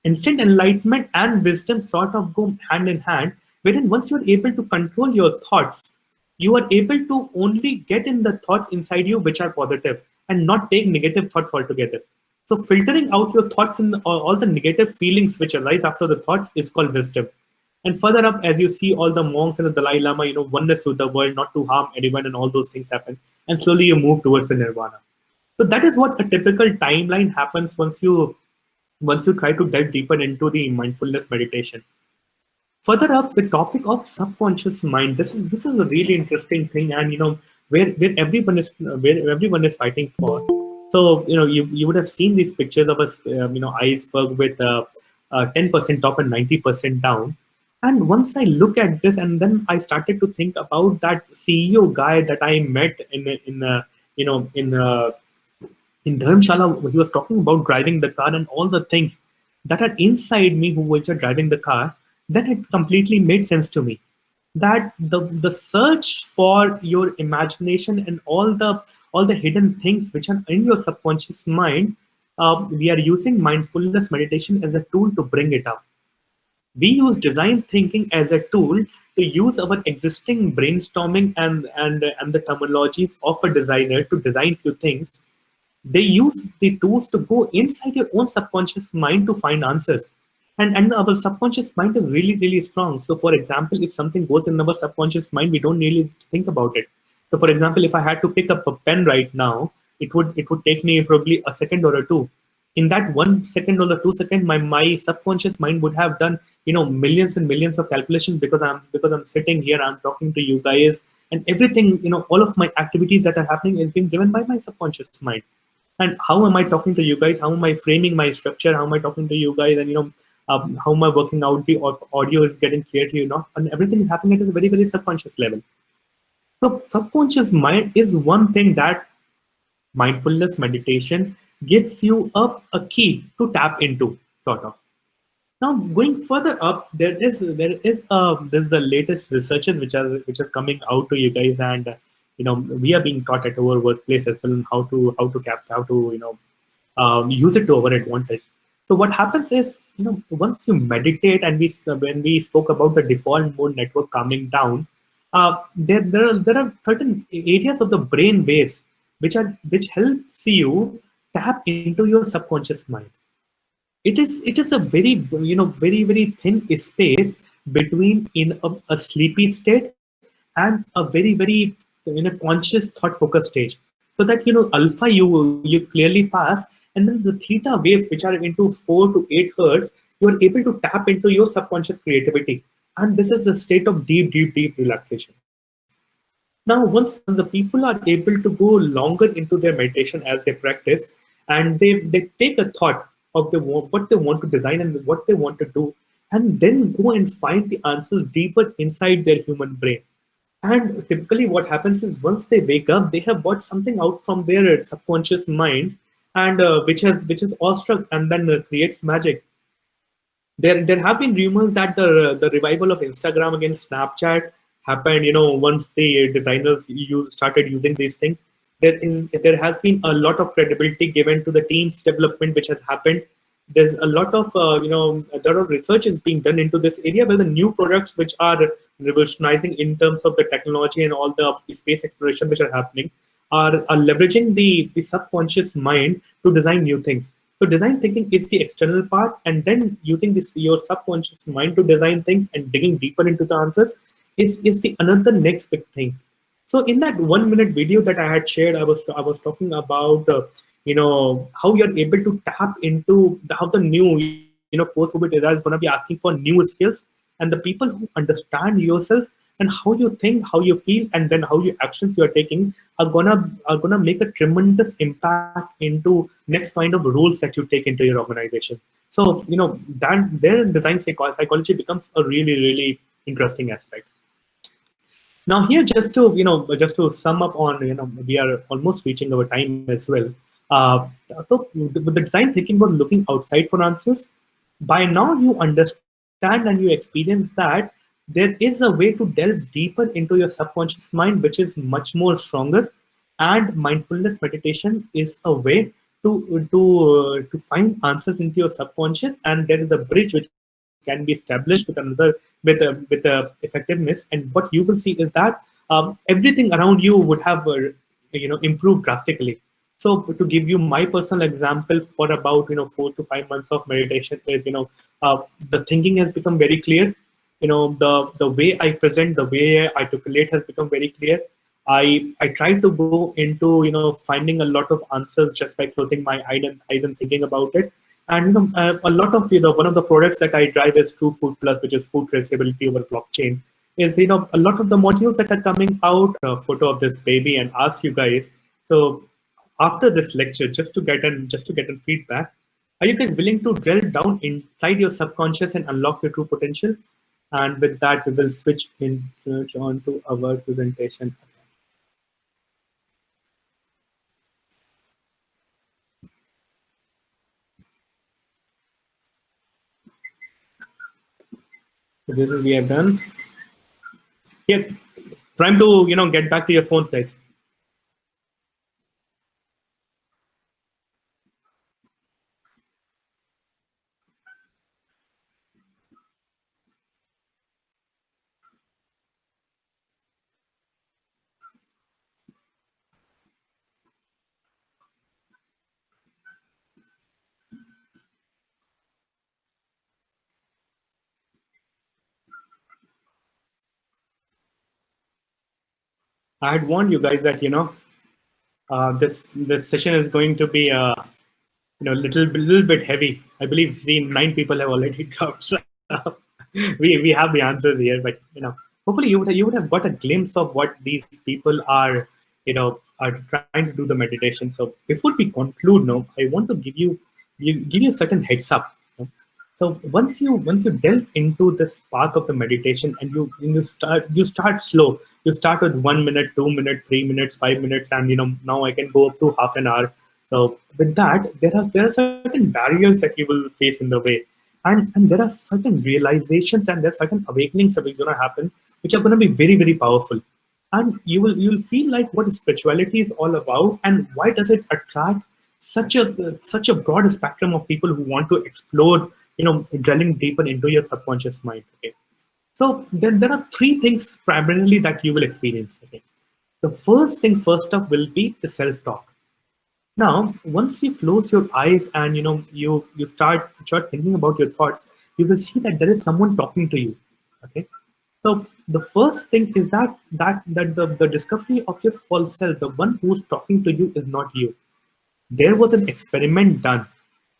Instant enlightenment and wisdom sort of go hand in hand, wherein once you're able to control your thoughts, you are able to only get in the thoughts inside you which are positive and not take negative thoughts altogether. So filtering out your thoughts and all the negative feelings which arise after the thoughts is called wisdom. And further up, as you see all the monks and the Dalai Lama, oneness with the world, not to harm anyone, and all those things happen. And slowly you move towards the nirvana. So that is what a typical timeline happens once you try to delve deeper into the mindfulness meditation. Further up, the topic of subconscious mind. This is a really interesting thing, and where everyone is fighting for. So you would have seen these pictures of a iceberg with 10% top and 90% down. And once I look at this, and then I started to think about that CEO guy that I met you know in in Dharamshala. He was talking about driving the car and all the things that are inside me who which are driving the car. Then it completely made sense to me that the search for your imagination and all the hidden things which are in your subconscious mind, we are using mindfulness meditation as a tool to bring it up. We use design thinking as a tool to use our existing brainstorming and the terminologies of a designer to design few things. They use the tools to go inside your own subconscious mind to find answers. And our subconscious mind is really, really strong. So for example, if something goes in our subconscious mind, we don't really think about it. So for example, if I had to pick up a pen right now, it would take me probably a second or a two. In that 1 second or the 2 second, my subconscious mind would have done millions and millions of calculations, because I'm sitting here, I'm talking to you guys, and everything, all of my activities that are happening is being driven by my subconscious mind. And how am I talking to you guys? How am I framing my structure? How am I talking to you guys? And how am I working out the audio is getting clear to you? Not, and everything is happening at a very, very subconscious level. So subconscious mind is one thing that mindfulness meditation gives you a key to tap into, sort of. Now, going further up, there's the latest researches which are coming out to you guys, and we are being taught at our workplace as well how to use it to our advantage. So what happens is, once you meditate, and when we spoke about the default mode network calming down, there are certain areas of the brain waves which helps you tap into your subconscious mind. It is a very very thin space between in a sleepy state and a very conscious thought focused stage. So that alpha you clearly pass, and then the theta waves, which are into 4 to 8 hertz, you are able to tap into your subconscious creativity, and this is a state of deep relaxation. Now, once the people are able to go longer into their meditation as they practice, and they take a thought of what they want to design and what they want to do, and then go and find the answers deeper inside their human brain. And typically, what happens is, once they wake up, they have brought something out from their subconscious mind, and which is awestruck, and then creates magic. There have been rumors that the revival of Instagram against Snapchat happened. Once the designers started using these things, there has been a lot of credibility given to the team's development, which has happened. There's a lot of there are research is being done into this area, where the new products which are revolutionizing in terms of the technology and all the space exploration which are happening are leveraging the subconscious mind to design new things. So design thinking is the external part, and then using this your subconscious mind to design things and digging deeper into the answers is the another next big thing. So in that 1 minute video that I had shared, I was talking about how you're able to tap into how the new post-COVID era is going to be asking for new skills, and the people who understand yourself and how you think, how you feel, and then how your actions you are taking are gonna make a tremendous impact into next kind of roles that you take into your organization. So that their design psychology becomes a really really interesting aspect. Now here, just to sum up on, we are almost reaching our time as well. Uh, so the design thinking was looking outside for answers. By now you understand and you experience that there is a way to delve deeper into your subconscious mind, which is much more stronger. And mindfulness meditation is a way to find answers into your subconscious, and there is a bridge which can be established with another with effectiveness. And what you will see is that everything around you would have improved drastically. So to give you my personal example, for about 4 to 5 months of meditation is the thinking has become very clear. The way I present, the way I articulate has become very clear. I try to go into finding a lot of answers just by closing my eyes and thinking about it. And a lot of one of the products that I drive is True Food Plus, which is food traceability over blockchain. Is a lot of the modules that are coming out, a photo of this baby, and ask you guys. So after this lecture, just to get an feedback, are you guys willing to drill down inside your subconscious and unlock your true potential? And with that, we will switch on to our presentation. So this is we have done. Yeah, trying to get back to your phones, guys. I had warned you guys that this session is going to be little bit heavy. I believe the 9 people have already dropped. So we have the answers here, but hopefully you would have got a glimpse of what these people are trying to do the meditation. So before we conclude, now I want to give you a certain heads up. So once you delve into this path of the meditation, and you start slow. You start with 1 minute, 2 minutes, 3 minutes, 5 minutes, and now I can go up to half an hour. So with that, there are certain barriers that you will face in the way, and there are certain realizations and there are certain awakenings that are going to happen, which are going to be very, very powerful. And you'll feel like what spirituality is all about, and why does it attract such a broad spectrum of people who want to explore, dwelling deeper into your subconscious mind. Okay, so then there are three things primarily that you will experience. Okay, the first thing first up will be the self-talk. Now, once you close your eyes and you start thinking about your thoughts, you will see that there is someone talking to you. Okay, so the first thing is that the discovery of your false self, the one who's talking to you, is not you. There was an experiment done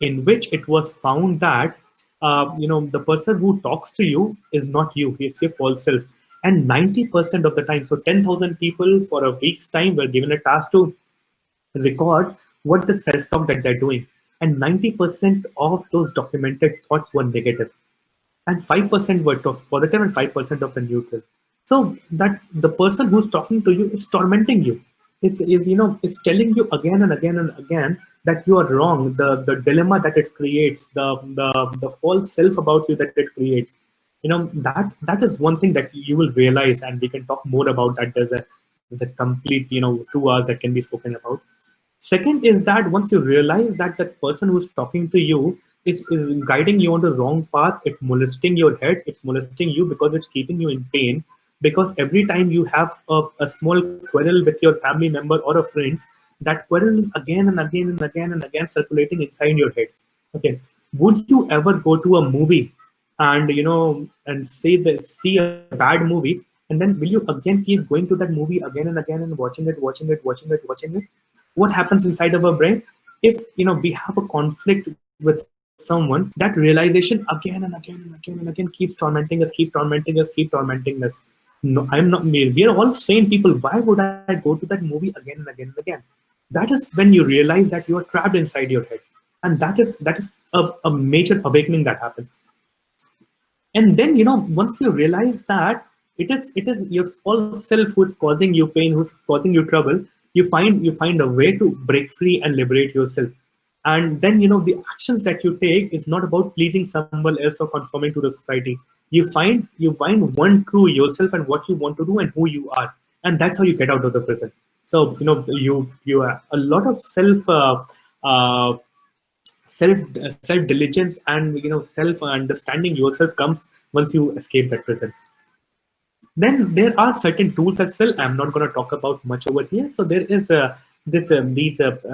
in which it was found that the person who talks to you is not you; it's your false self. And 90% of the time, so 10,000 people for a week's time were given a task to record what the self-talk that they're doing. And 90% of those documented thoughts were negative, and 5% were positive, and 5% of the neutral. So that the person who's talking to you is tormenting you, is telling you again and again and again that you are wrong. The dilemma that it creates, the false self about you that it creates, that is one thing that you will realize, and we can talk more about that. There's a complete 2 hours that can be spoken about. Second is that once you realize that that person who's talking to you is guiding you on the wrong path, it's molesting your head, it's molesting you because it's keeping you in pain. Because every time you have a small quarrel with your family member or a friends, that quarrel is again and again and again and again circulating inside your head. Okay, would you ever go to a movie and see a bad movie, and then will you again keep going to that movie again and again and watching it? What happens inside of our brain if we have a conflict with someone? That realization again and again and again and again keeps tormenting us, no, I'm not me, we are all sane people. Why would I go to that movie again and again and again? That is when you realize that you are trapped inside your head, and that is a major awakening that happens. And then once you realize that it is your false self who's causing you pain, who's causing you trouble, you find a way to break free and liberate yourself. And then the actions that you take is not about pleasing someone else or conforming to the society. You find one true yourself and what you want to do and who you are, and that's how you get out of the prison. So you a lot of uh, self diligence and self understanding yourself comes once you escape that prison. Then there are certain tools as well. I'm not going to talk about much over here. So there is these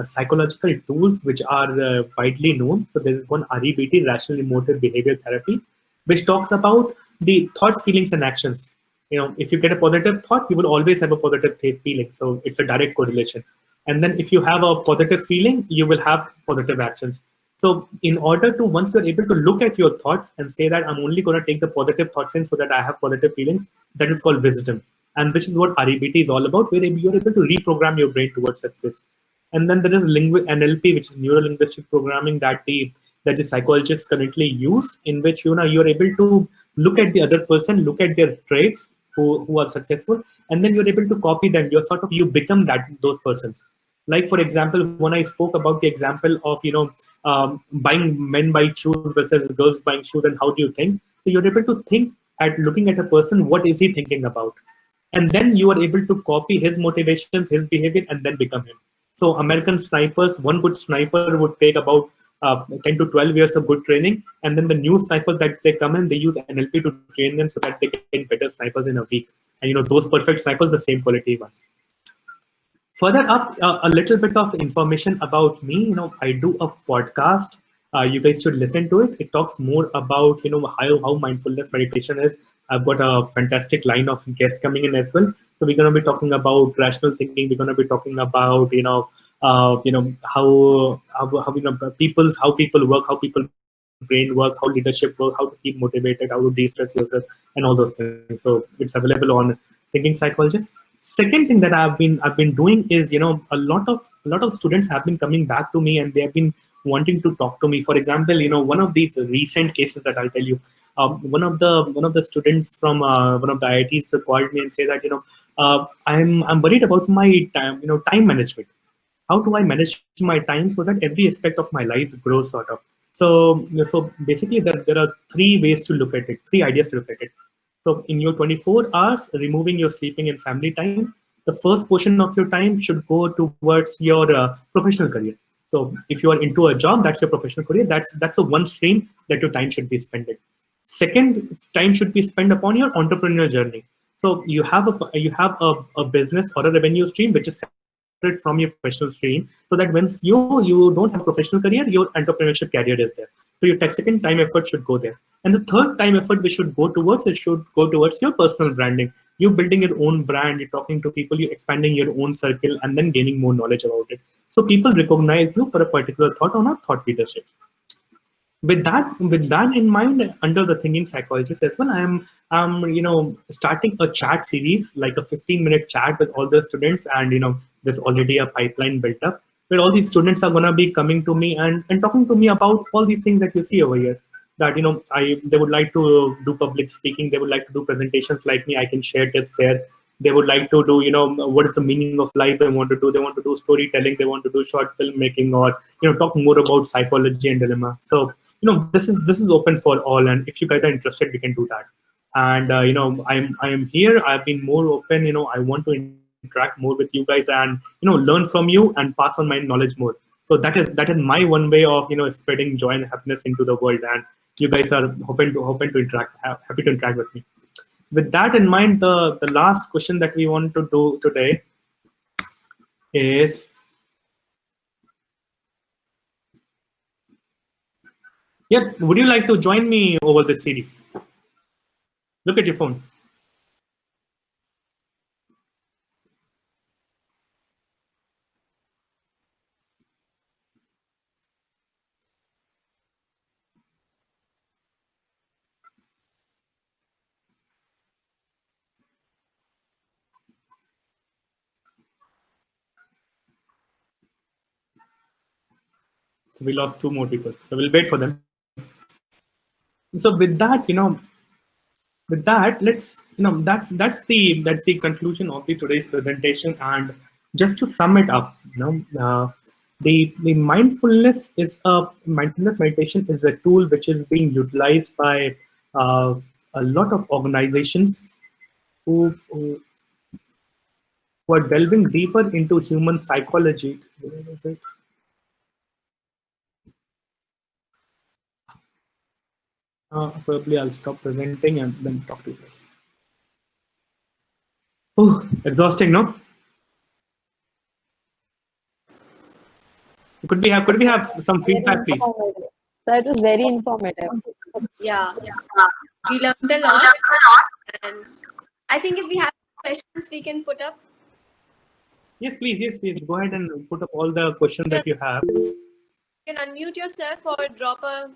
psychological tools which are widely known. So there is one REBT, rational emotive behavior therapy, which talks about the thoughts, feelings, and actions. If you get a positive thought, you will always have a positive feeling. So it's a direct correlation. And then if you have a positive feeling, you will have positive actions. So in order to, once you're able to look at your thoughts and say that I'm only going to take the positive thoughts in so that I have positive feelings, that is called wisdom. And which is what REBT is all about, where you're able to reprogram your brain towards success. And then there is NLP, which is neuro linguistic programming, that the psychologists currently use, in which you're able to look at the other person, look at their traits who are successful, and then you're able to copy them. You become those persons. Like for example, when I spoke about the example of buying men buy shoes versus girls buying shoes, and how do you think? So you're able to think at looking at a person, what is he thinking about? And then you are able to copy his motivations, his behavior, and then become him. So American snipers, one good sniper would take about 10 to 12 years of good training, and then the new snipers that they come in, they use NLP to train them so that they can better snipers in a week. And those perfect snipers, the same quality ones. Further up, a little bit of information about me. I do a podcast. You guys should listen to it. It talks more about how mindfulness meditation is. I've got a fantastic line of guests coming in as well. So we're going to be talking about rational thinking. We're going to be talking about how people work, how people brain work, how leadership work, how to keep motivated, how to de-stress yourself, and all those things. So it's available on Thinking Psychologist. Second thing that I've been doing is, a lot of students have been coming back to me, and they have been wanting to talk to me. For example, one of these recent cases that I'll tell you, one of the students from one of the IITs called me and said that I'm worried about my time management. How do I manage my time so that every aspect of my life grows, sort of? So basically, there are three ways to look at it, three ideas to look at it. So in your 24 hours, removing your sleeping and family time, the first portion of your time should go towards your professional career. So if you are into a job, that's your professional career. That's the one stream that your time should be spent in. Second, time should be spent upon your entrepreneurial journey. So you have a business or a revenue stream which is separate from your professional stream, so that when you don't have a professional career, your entrepreneurship career is there. So your second time effort should go there. And the third time effort we should go towards, it should go towards your personal branding. You building your own brand, you're talking to people, you're expanding your own circle, and then gaining more knowledge about it. So people recognize you for a particular thought or not thought leadership. With that in mind, under the Thinking Psychologist as well, I'm starting a chat series, like a 15-minute chat with all the students, and there's already a pipeline built up where all these students are gonna be coming to me and talking to me about all these things that you see over here. That they would like to do public speaking, they would like to do presentations like me. I can share tips there. They would like to do what is the meaning of life. They want to do storytelling, they want to do short filmmaking, or talk more about psychology and dilemma. So this is open for all, and if you guys are interested, we can do that. And I am here. I've been more open. I want to interact more with you guys and learn from you and pass on my knowledge more. So that is my one way of spreading joy and happiness into the world, and you guys are hoping to interact, happy to interact with me. With that in mind, the last question that we want to do today is, would you like to join me over this series? Look at your phone. So we lost two more people. So we'll wait for them. So with that, let's that's the conclusion of the today's presentation. And just to sum it up, the mindfulness meditation is a tool which is being utilized by a lot of organizations who are delving deeper into human psychology. Where is it? Probably I'll stop presenting and then talk to you guys. Oh, exhausting, no? Could we have some feedback, please? That was very informative. Yeah. We learned a lot, and I think if we have questions, we can put up. Yes, please. Yes. Go ahead and put up all the questions that you have. You can unmute yourself or drop a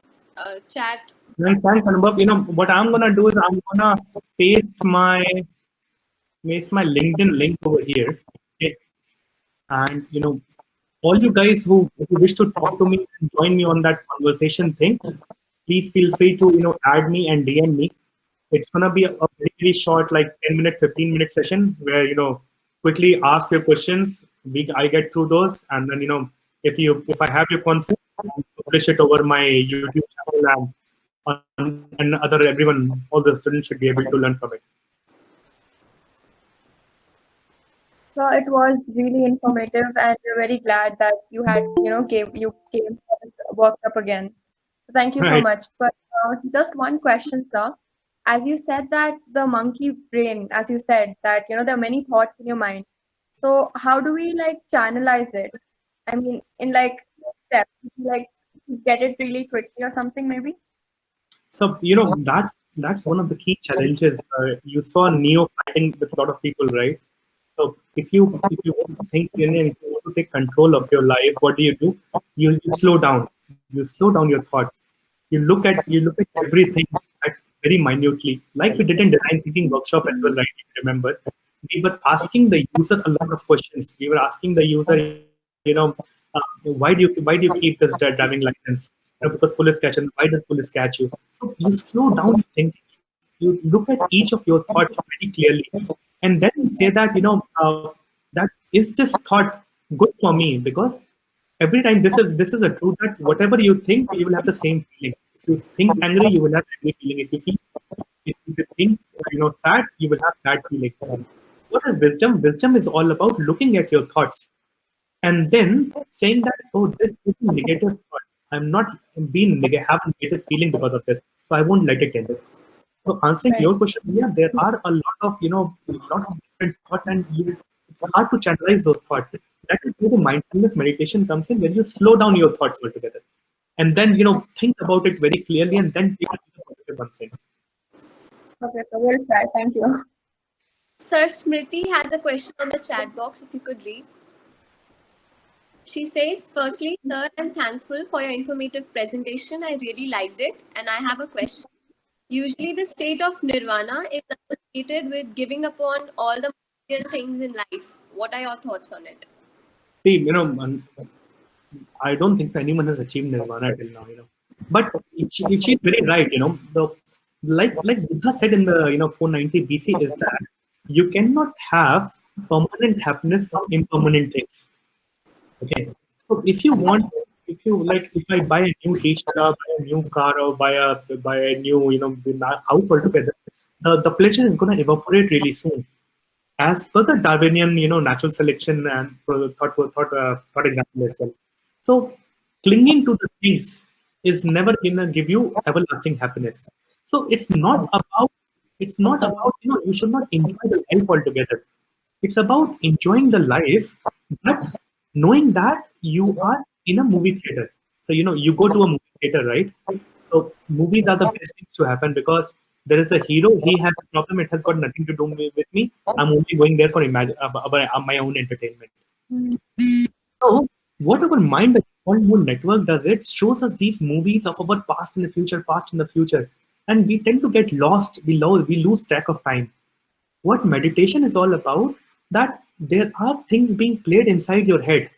chat. Thanks, Anubhav. What I'm gonna do is I'm gonna paste my LinkedIn link over here. Okay? And all you guys who wish to talk to me and join me on that conversation thing, please feel free to add me and DM me. It's gonna be a very, very short, like 10-minute, 15-minute session where quickly ask your questions. I get through those, and then if I have your consent, I'll publish it over my YouTube channel, and other everyone, all the students should be able to learn from it. So it was really informative, and we're very glad that you had, you came for this workshop again. So thank you so Right. much. But just one question, sir. As you said that the monkey brain, as you said that there are many thoughts in your mind. So how do we like channelize it? I mean, in like steps, like get it really quickly or something maybe? So that's one of the key challenges. You saw Neo fighting with a lot of people, right? So if you want to think clearly and if you want to take control of your life, what do? You slow down. You slow down your thoughts. You look at everything at very minutely, like we did in design thinking workshop as well, right? If you remember, we were asking the user a lot of questions. We were asking the user, why do you keep this driving license? Because police catch, and why does police catch you? So you slow down your thinking. You look at each of your thoughts very clearly, and then you say that that is this thought good for me? Because every time this is a truth that whatever you think, you will have the same feeling. If you think angry, you will have angry feeling. If you think sad, you will have sad feeling. What is wisdom? Wisdom is all about looking at your thoughts and then saying that, oh, this is a negative thought. I'm not have a negative feeling because of this, so I won't let it in. So answering Right. your question, yeah, there are a lot of different thoughts, and it's hard to channelize those thoughts. That is where the mindfulness meditation comes in, where you slow down your thoughts altogether, and then think about it very clearly, and then take the positive ones in. Okay, so we'll try. Thank you. Sir Smriti has a question on the chat box, if you could read. She says, firstly, sir, I'm thankful for your informative presentation. I really liked it. And I have a question. Usually the state of nirvana is associated with giving up on all the material things in life. What are your thoughts on it? See, I don't think so anyone has achieved nirvana till now, But if she's very right, the like Buddha said in the 490 BC is that you cannot have permanent happiness from impermanent things. Okay. So if I buy a new t-shirt or buy a new car or buy a new house altogether, the pleasure is going to evaporate really soon. As per the Darwinian natural selection and thought example as well. So clinging to the things is never gonna give you everlasting happiness. So it's not about you should not enjoy the life altogether. It's about enjoying the life, but knowing that you are in a movie theater. So you go to a movie theater, right? So movies are the best things to happen because there is a hero. He has a problem. It has got nothing to do with me. I'm only going there for my own entertainment. So what our mind, the whole network does, it shows us these movies of our past and the future, and we tend to get lost. We lose track of time. What meditation is all about, that there are things being played inside your head,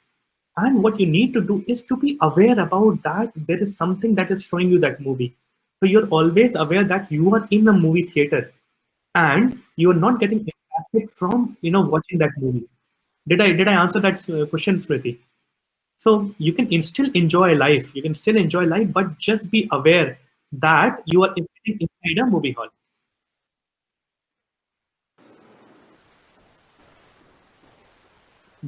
and what you need to do is to be aware about that there is something that is showing you that movie. So you're always aware that you are in a movie theater and you're not getting impacted from watching that movie. Did I answer that question, Smriti? So you can still enjoy life. You can still enjoy life, but just be aware that you are inside a movie hall.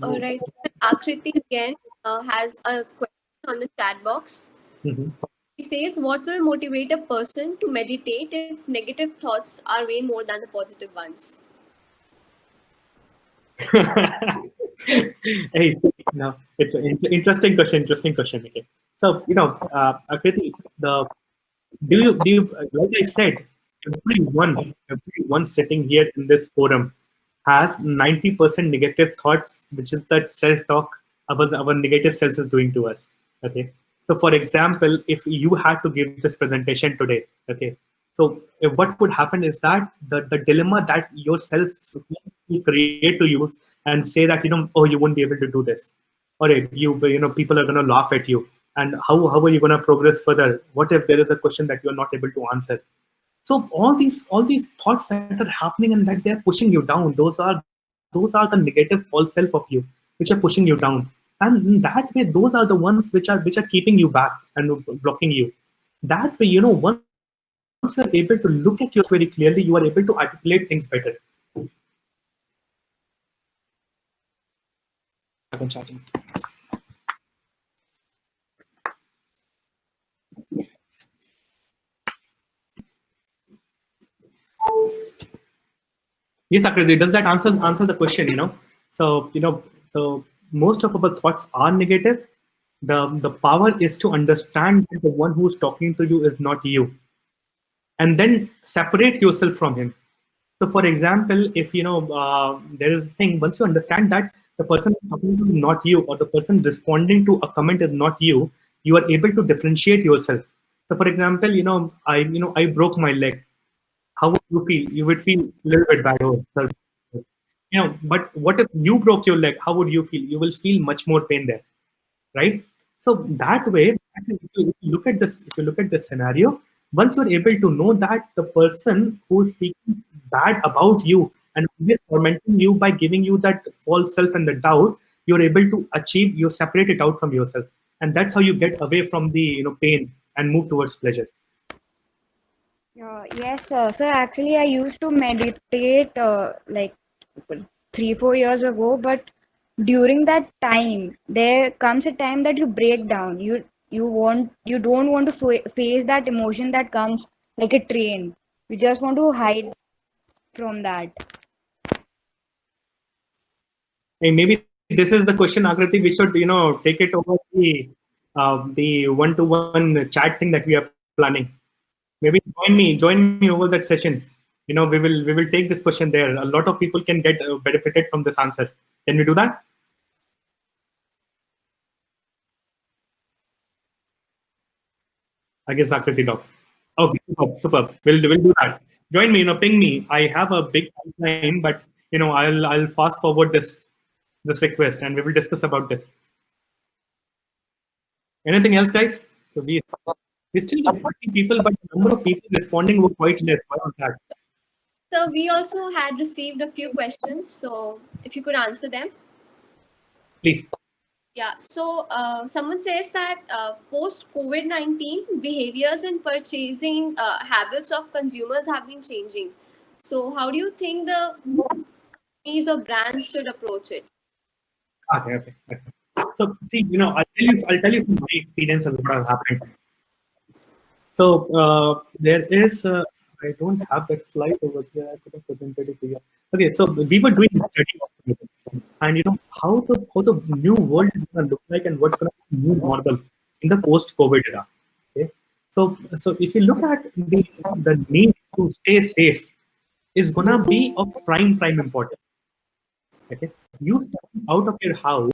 All right. Sir Akriti again has a question on the chat box. Mhm. He says, what will motivate a person to meditate if negative thoughts are way more than the positive ones? Hey, no, it's an interesting question. Interesting question. Okay, so Akriti, the do you like I said, everyone sitting here in this forum has 90% negative thoughts, which is that self-talk our negative self is doing to us. Okay. So for example, if you had to give this presentation today, okay, so what would happen is that the dilemma that yourself will create to use and say that, oh, you won't be able to do this, or if people are going to laugh at you, and how are you going to progress further? What if there is a question that you're not able to answer? So all these thoughts that are happening and that they're pushing you down, those are the negative false self of you, which are pushing you down. And in that way, those are the ones which are keeping you back and blocking you. That way, once you're able to look at yourself very clearly, you are able to articulate things better. Back on chatting. Yes, Akriti, does that answer the question? So so most of our thoughts are negative. The power is to understand that the one who's talking to you is not you, and then separate yourself from him. So, for example, if there is a thing, once you understand that the person talking to you is not you, or the person responding to a comment is not you, you are able to differentiate yourself. So, for example, I broke my leg. How would you feel? You would feel a little bit bad. Oh, sorry. But what if you broke your leg? How would you feel? You will feel much more pain there, right? So that way, if you look at this scenario, once you're able to know that the person who's speaking bad about you and who is tormenting you by giving you that false self and the doubt, you're able to achieve, you separate it out from yourself, and that's how you get away from the pain and move towards pleasure. Yes, sir. Actually, I used to meditate like 3-4 years ago, but during that time, there comes a time that you break down. You don't want to face that emotion that comes like a train. You just want to hide from that. Hey, maybe this is the question, Akriti. We should take it over the one-to-one chat thing that we are planning. Maybe join me over that session. We will take this question there. A lot of people can get benefited from this answer. Can we do that? I guess Akriti doc. Okay, superb. We'll do that. Join me. Ping me. I have a big time, but I'll fast forward this request and we will discuss about this. Anything else, guys? So we still have 40 people, but the number of people responding were quite less. Why was that? So we also had received a few questions. So if you could answer them. Please. Yeah, so someone says that post COVID-19, behaviors and purchasing habits of consumers have been changing. So, how do you think the companies or brands should approach it? Okay. So see, I'll tell you from my experience of what has happened. So there is. I don't have that slide over here. I could have presented it here. Okay, so we were doing a study of it, and how the new world is going to look like and what's going to be new normal in the post-COVID era. Okay, so if you look at the need to stay safe is going to be of prime importance. Okay, you stepping out of your house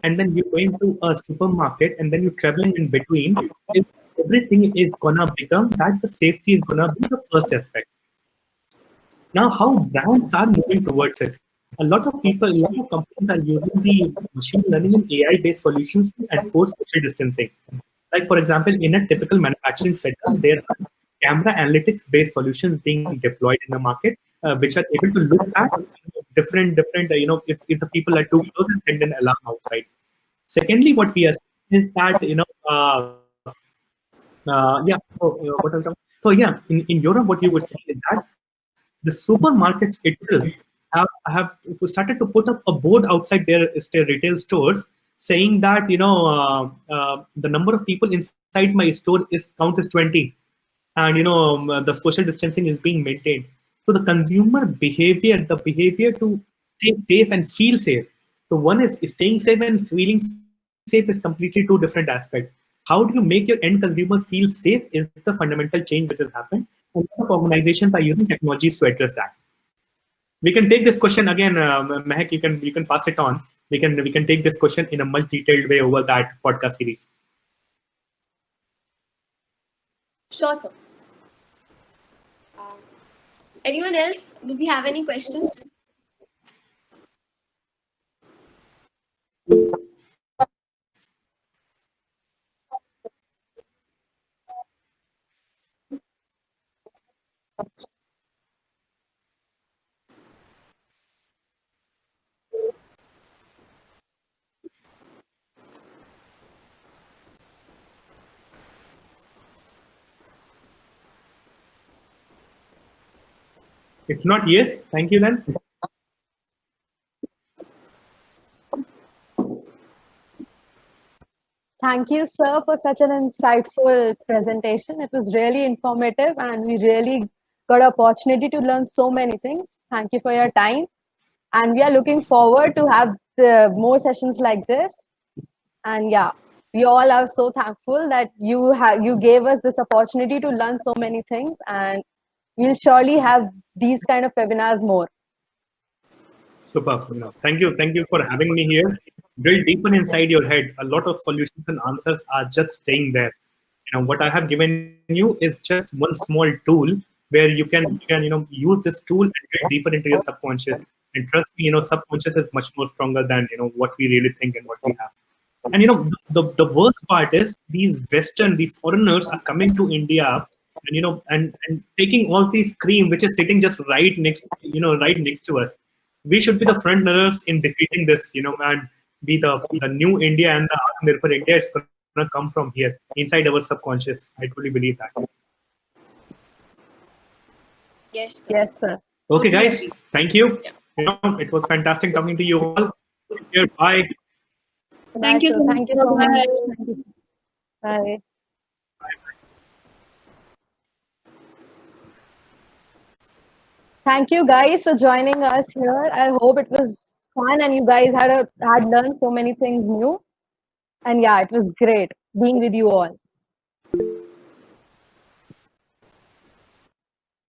and then you're going to a supermarket and then you're traveling in between. Everything is gonna become that the safety is gonna be the first aspect. Now, how brands are moving towards it? A lot of companies are using the machine learning and AI-based solutions to enforce social distancing. Like, for example, in a typical manufacturing setup, there are camera analytics-based solutions being deployed in the market, which are able to look at different, if the people are too close and send an alarm outside. Secondly, what we are seeing is that, in Europe, what you would see is that the supermarkets itself have started to put up a board outside their retail stores saying that the number of people inside my store is count as 20, and the social distancing is being maintained. So the consumer behavior, the behavior to stay safe and feel safe. So one is staying safe and feeling safe is completely two different aspects. How do you make your end consumers feel safe is the fundamental change which has happened. And a lot of organizations are using technologies to address that. We can take this question again, Mehak. You can pass it on. We can take this question in a much detailed way over that podcast series. Sure, sir. Anyone else? Do we have any questions? If not, yes, thank you then. Thank you, sir, for such an insightful presentation. It was really informative and we really got an opportunity to learn so many things. Thank you for your time. And we are looking forward to have more sessions like this. And yeah, we all are so thankful that you gave us this opportunity to learn so many things, and we'll surely have these kind of webinars more. Superb. Thank you for having me here. Drill deeper inside your head. A lot of solutions and answers are just staying there. What I have given you is just one small tool where you can use this tool and drill deeper into your subconscious. And trust me, subconscious is much more stronger than what we really think and what we have. And the worst part is these foreigners are coming to India and taking all these cream which is sitting just right next to us. We should be the front runners in defeating this, and be the new India, and the Atmanirbhar India is gonna come from here, inside our subconscious. I truly believe that. Yes, sir. Yes, sir. Okay, guys, thank you. Yeah. It was fantastic talking to you all. Take care. Bye. Thank you Sir. so much. Thank you so Bye. much. Thank you. Bye. Thank you guys for joining us here. I hope it was fun and you guys had learned so many things new. And yeah, it was great being with you all.